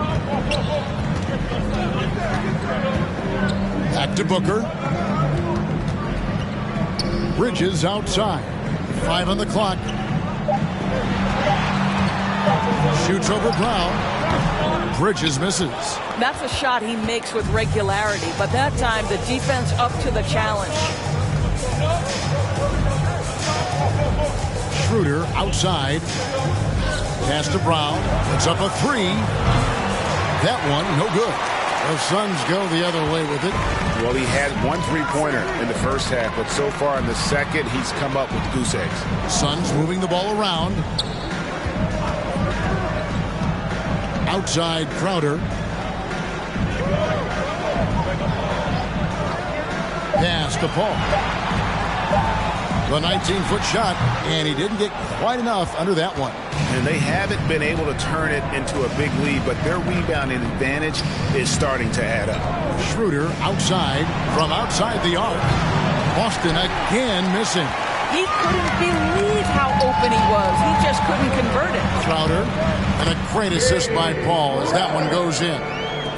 Back to Booker. Bridges outside. 5 on the clock. Shoots over Brown. Bridges misses. That's a shot he makes with regularity, but that time the defense up to the challenge. Schroeder outside. Pass to Brown. It's up a 3. That one, no good. The Suns go the other way with it. Well, he had 1 3-pointer in the first half, but so far in the second, he's come up with goose eggs. Suns moving the ball around. Outside Crowder. Pass to Paul. The 19-foot shot, and he didn't get quite enough under that one. And they haven't been able to turn it into a big lead, but their rebounding advantage is starting to add up. Schroeder outside, from outside the arc. Boston again missing. He couldn't believe how open he was. He just couldn't convert it. Crowder, and a great assist by Paul as that one goes in.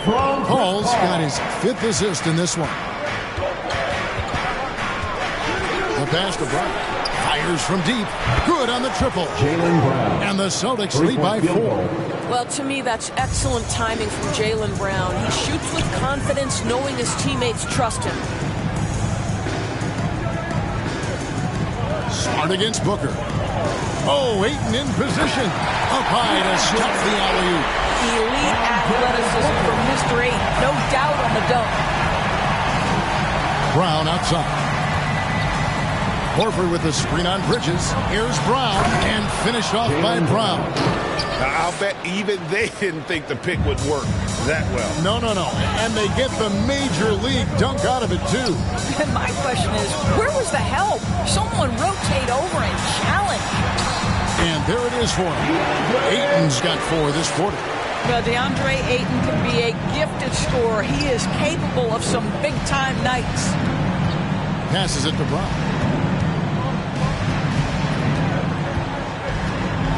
Paul's got his 5th assist in this one. The pass to Brown. Fires from deep. Good on the triple. Jaylen Brown. And the Celtics lead by 4. Well, to me, that's excellent timing from Jaylen Brown. He shoots with confidence, knowing his teammates trust him. Smart against Booker. Oh, Ayton in position. Up high to stop the alley-oop. Elite athleticism from Mr. Ayton. No doubt on the dunk. Brown outside. Horford with the screen on Bridges. Here's Brown, and finished off by Brown. I'll bet even they didn't think the pick would work that well. No. And they get the major league dunk out of it, too. And my question is, where was the help? Someone rotate over and challenge. And there it is for him. Ayton's got 4 this quarter. Well, DeAndre Ayton can be a gifted scorer. He is capable of some big-time nights. Passes it to Brown.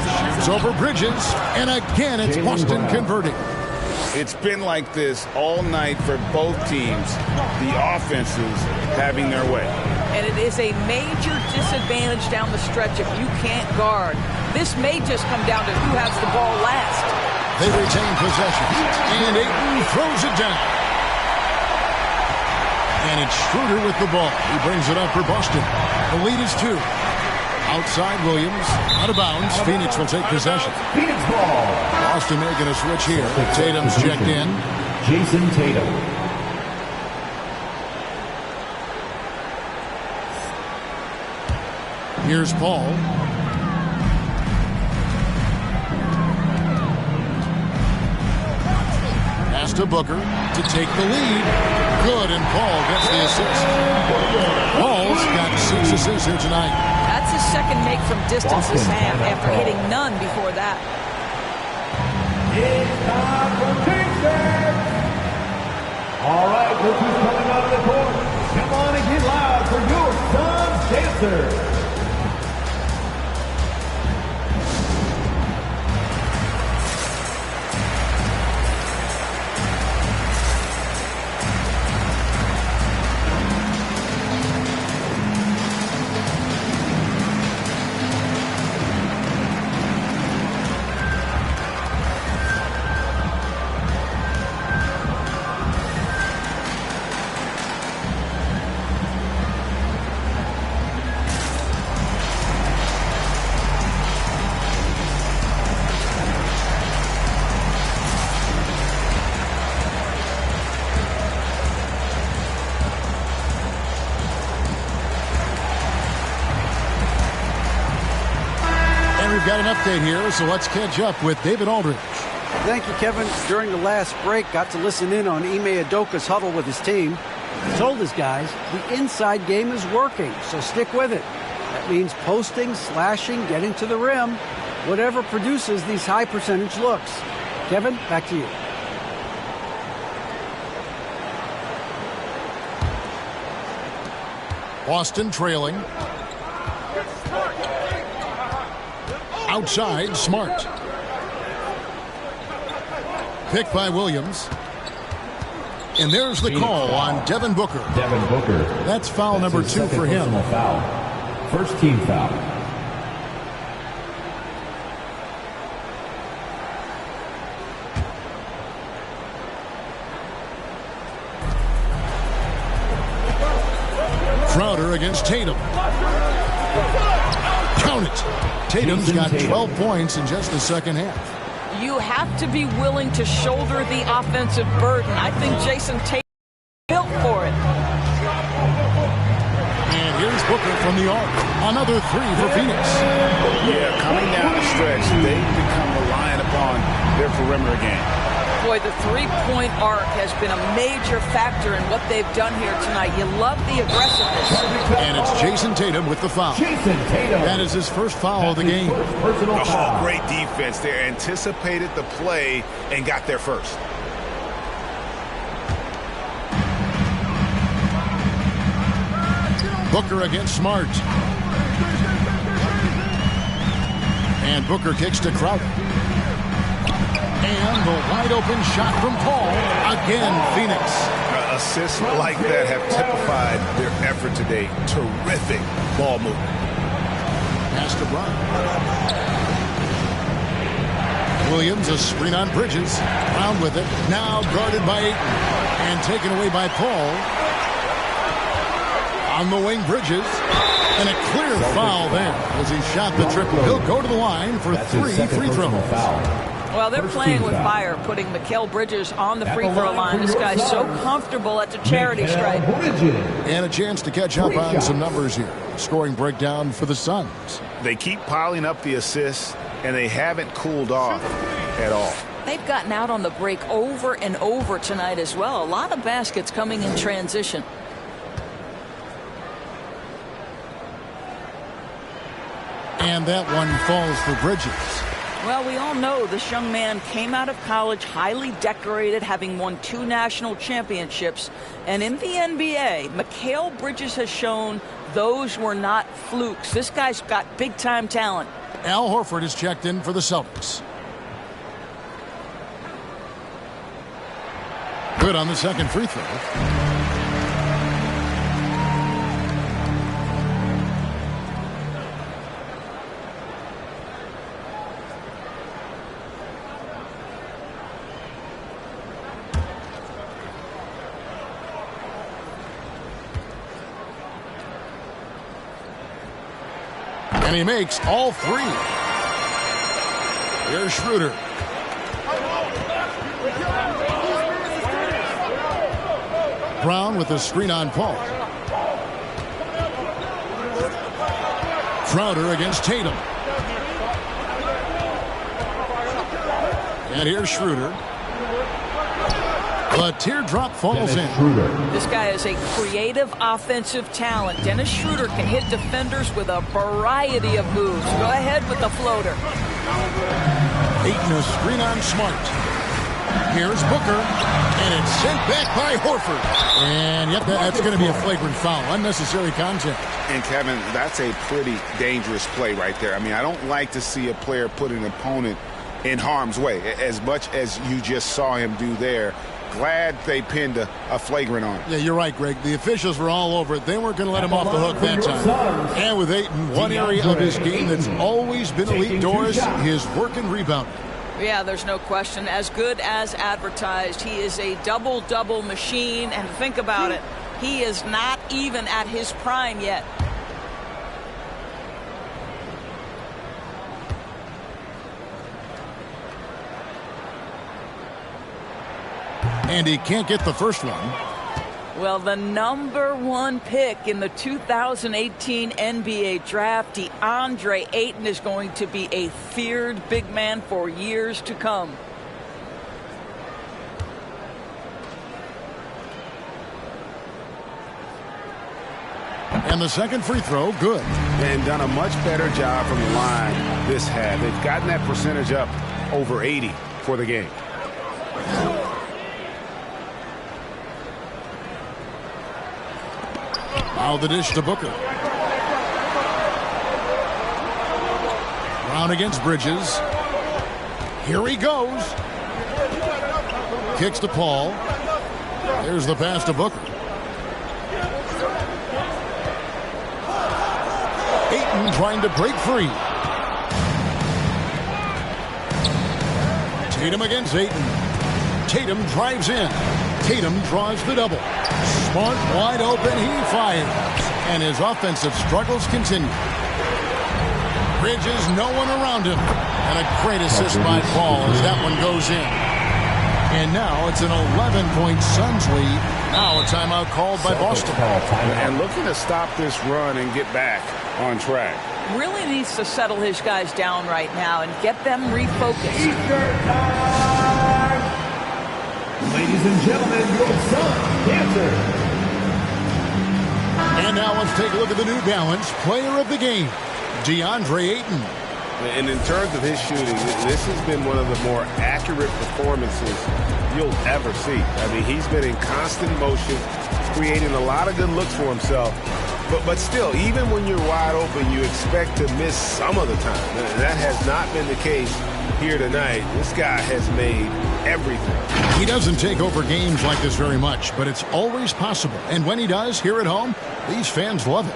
Shoots over Bridges. And again, it's Boston converting. It's been like this all night for both teams. The offenses having their way. And it is a major disadvantage down the stretch if you can't guard. This may just come down to who has the ball last. They retain possession. And Ayton throws it down. And it's Schroeder with the ball. He brings it up for Boston. The lead is 2. Outside Williams. Out of bounds. Phoenix will take possession. Phoenix ball. Boston making a switch here. Tatum's checked in. Jason Tatum. Here's Paul. Pass to Booker to take the lead. Good, and Paul gets the assist. Paul's got 6 assists here tonight. That's his second make from distance this half after hitting none before that. It's time for defense. All right, look who's coming out of the court. Come on and get loud for your Suns dancer. We've got an update here, so let's catch up with David Aldridge. Thank you, Kevin. During the last break, got to listen in on Ime Udoka's huddle with his team. He told his guys the inside game is working, so stick with it. That means posting, slashing, getting to the rim, whatever produces these high percentage looks. Kevin, back to you. Boston trailing. Outside, Smart. Picked by Williams. And there's the call on Devin Booker. Devin Booker. That's foul number 2 for him. Foul. First team foul. Crowder against Tatum. Count it. Tatum's got 12 points in just the second half. You have to be willing to shoulder the offensive burden. I think Jason Tatum built for it. And here's Booker from the arc. Another 3 for Phoenix. Yeah, coming down the stretch, they've become reliant upon their perimeter game. Boy, the three-point arc has been a major factor in what they've done here tonight. You love the aggressiveness. And it's Jason Tatum with the foul. Jason Tatum. That is his first foul of the game. Oh, great defense there. Anticipated the play and got there first. Booker against Smart. And Booker kicks to Crowder. And the wide-open shot from Paul. Again, Phoenix. Assists like that have typified their effort today. Terrific ball movement. run. Williams, a screen on Bridges. Brown with it. Now guarded by Ayton. And taken away by Paul. On the wing, Bridges. And a clear foul there as he shot the triple. He'll go to the line for 3 free throws. Well, they're playing with fire, putting Mikal Bridges on the free throw line. This guy's so comfortable at the charity stripe. And a chance to catch up on some numbers here. Scoring breakdown for the Suns. They keep piling up the assists, and they haven't cooled off at all. They've gotten out on the break over and over tonight as well. A lot of baskets coming in transition. And that one falls for Bridges. Well, we all know this young man came out of college highly decorated, having won 2 national championships. And in the NBA, Mikal Bridges has shown those were not flukes. This guy's got big-time talent. Al Horford is checked in for the Celtics. Good on the second free throw. And he makes all 3. Here's Schroeder. Brown with the screen on Paul. Crowder against Tatum. And here's Schroeder. The teardrop falls in. This guy is a creative offensive talent. Dennis Schroeder can hit defenders with a variety of moves. Go ahead with the floater. Ayton, a screen on Smart. Here's Booker. And it's sent back by Horford. And yep, that's going to be a flagrant foul. Unnecessary contact. And Kevin, that's a pretty dangerous play right there. I mean, I don't like to see a player put an opponent in harm's way as much as you just saw him do there. Glad they pinned a flagrant on him. Yeah, you're right, Greg. The officials were all over it. They weren't going to let him off the hook that time. And with Ayton, one area of his game that's always been elite, Doris, his work and rebound. Yeah, there's no question. As good as advertised, he is a double-double machine. And think about it, he is not even at his prime yet. And he can't get the first one. Well, the #1 pick in the 2018 NBA draft, DeAndre Ayton, is going to be a feared big man for years to come. And the second free throw, good. And done a much better job from the line this half. They've gotten that percentage up over 80 for the game. Now the dish to Booker. Brown against Bridges. Here he goes. Kicks to Paul. There's the pass to Booker. Ayton trying to break free. Tatum against Ayton. Tatum drives in. Tatum draws the double. Smart wide open, he fires. And his offensive struggles continue. Bridges, no one around him. And a great assist by Paul as that one goes in. And now it's an 11-point Suns lead. Now a timeout called by Boston. And looking to stop this run and get back on track. Really needs to settle his guys down right now and get them refocused. Eastern time. Ladies and gentlemen, your Suns answer. And now let's take a look at the New Balance player of the game, DeAndre Ayton. And in terms of his shooting, this has been one of the more accurate performances you'll ever see. I mean, he's been in constant motion, creating a lot of good looks for himself. But still, even when you're wide open, you expect to miss some of the time. And that has not been the case here tonight. This guy has made everything. He doesn't take over games like this very much, but it's always possible. And when he does, here at home, these fans love it.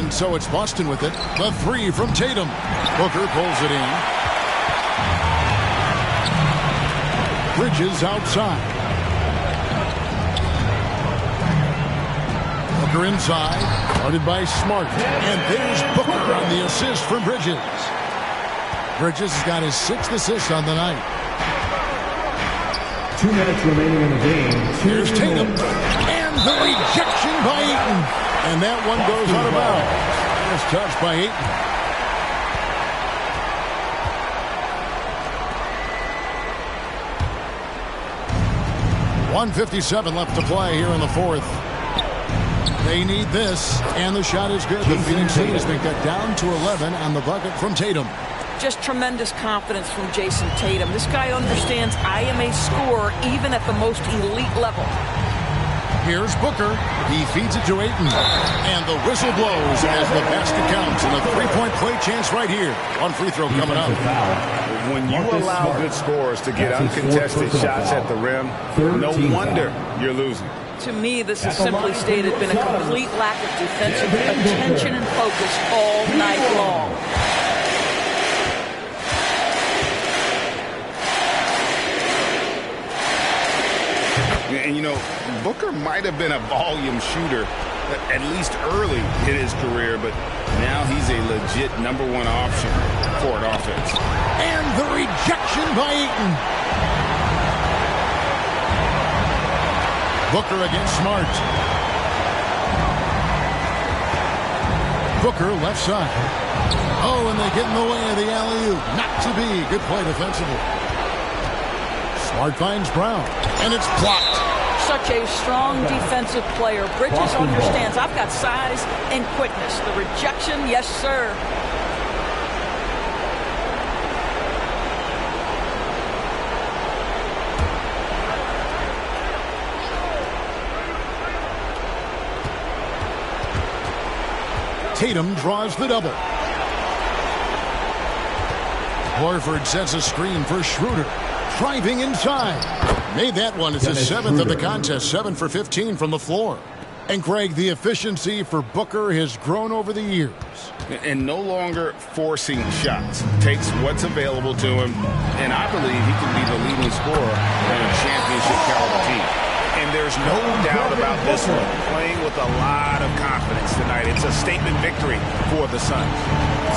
And so it's Boston with it. The three from Tatum. Booker pulls it in. Bridges outside. Booker inside. Guarded by Smart. And there's Booker on the assist from Bridges. Bridges has got his 6th assist on the night. 2 minutes remaining in the game. Here's Tatum. And the rejection by Ayton. And that one goes out of bounds. It's touched by Ayton. .157 left to play here in the 4th. They need this, and the shot is good. The Phoenix lead has been cut down to 11 on the bucket from Tatum. Just tremendous confidence from Jason Tatum. This guy understands I am a scorer even at the most elite level. Here's Booker. He feeds it to Ayton. And the whistle blows as the basket counts. And a three-point play chance right here. One free throw coming up. When you allow good scorers to get uncontested shots at the rim, no wonder you're losing. To me, this has simply stated been a complete lack of defensive attention and focus all night long. And, you know, Booker might have been a volume shooter, at least early in his career, but now he's a legit #1 option for an offense. And the rejection by Ayton. Booker against Smart. Booker left side. Oh, and they get in the way of the alley-oop. Not to be. Good play defensively. Smart finds Brown, and it's blocked. Such a strong defensive player. Bridges understands I've got size and quickness. The rejection, yes, sir. Tatum draws the double. Horford sets a screen for Schroeder. Driving inside. Made that one. It's his 7th of the contest. 7 for 15 from the floor. And Greg, the efficiency for Booker has grown over the years. And no longer forcing shots. Takes what's available to him. And I believe he can be the leading scorer on a championship caliber team. And there's no doubt about this one. Playing with a lot of confidence tonight. It's a statement victory for the Suns.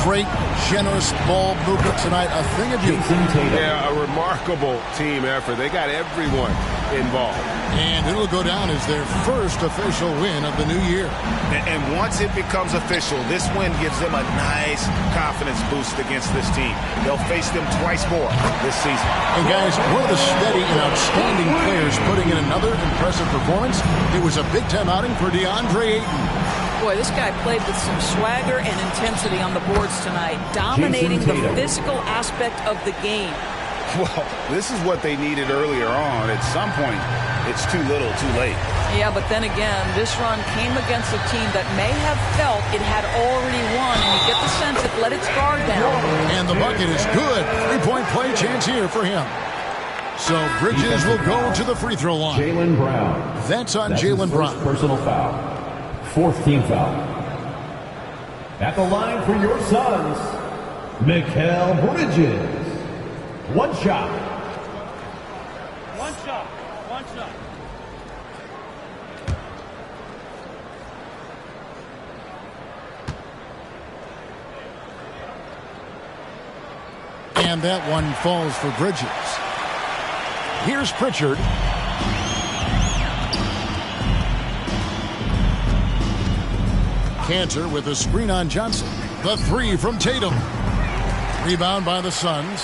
Great, generous ball movement tonight. A thing of beauty. Yeah, a remarkable team effort. They got everyone involved. And it'll go down as their first official win of the new year. And once it becomes official, this win gives them a nice confidence boost against this team. They'll face them twice more this season. And guys, one of the steady and outstanding players putting in another impressive performance. It was a big-time outing for DeAndre Ayton. Boy, this guy played with some swagger and intensity on the boards tonight, dominating the physical aspect of the game. Well, this is what they needed earlier on. At some point, it's too little, too late. Yeah, but then again, this run came against a team that may have felt it had already won, and you get the sense it let its guard down. And the bucket is good. Three-point play chance here for him. So Bridges will go to the free throw line. Jaylen Brown. That's on Jaylen Brown. Personal foul. 4th team foul. At the line for your Suns, Mikal Bridges. One shot. One shot. One shot. And that one falls for Bridges. Here's Pritchard. Cantor with a screen on Johnson. The three from Tatum. Rebound by the Suns.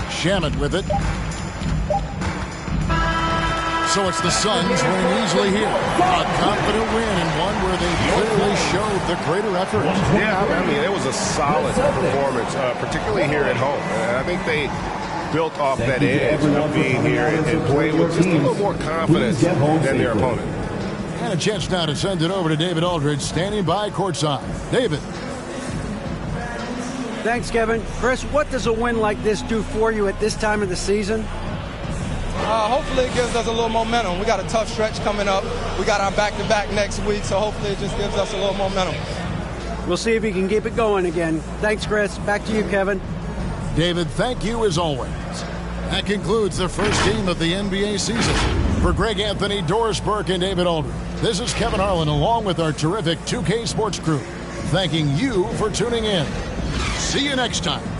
Shamet with it. So it's the Suns winning easily here. A confident win and one where they clearly showed the greater effort. Yeah, I mean, it was a solid performance, particularly here at home. And I think they built off that edge of being here and played with just a little more confidence than their opponent. And a chance now to send it over to David Aldridge, standing by courtside. David. Thanks, Kevin. Chris, what does a win like this do for you at this time of the season? Hopefully it gives us a little momentum. We got a tough stretch coming up. We got our back-to-back next week, so hopefully it just gives us a little momentum. We'll see if he can keep it going again. Thanks, Chris. Back to you, Kevin. David, thank you as always. That concludes the first game of the NBA season. For Greg Anthony, Doris Burke, and David Aldridge, this is Kevin Harlan along with our terrific 2K Sports crew, thanking you for tuning in. See you next time.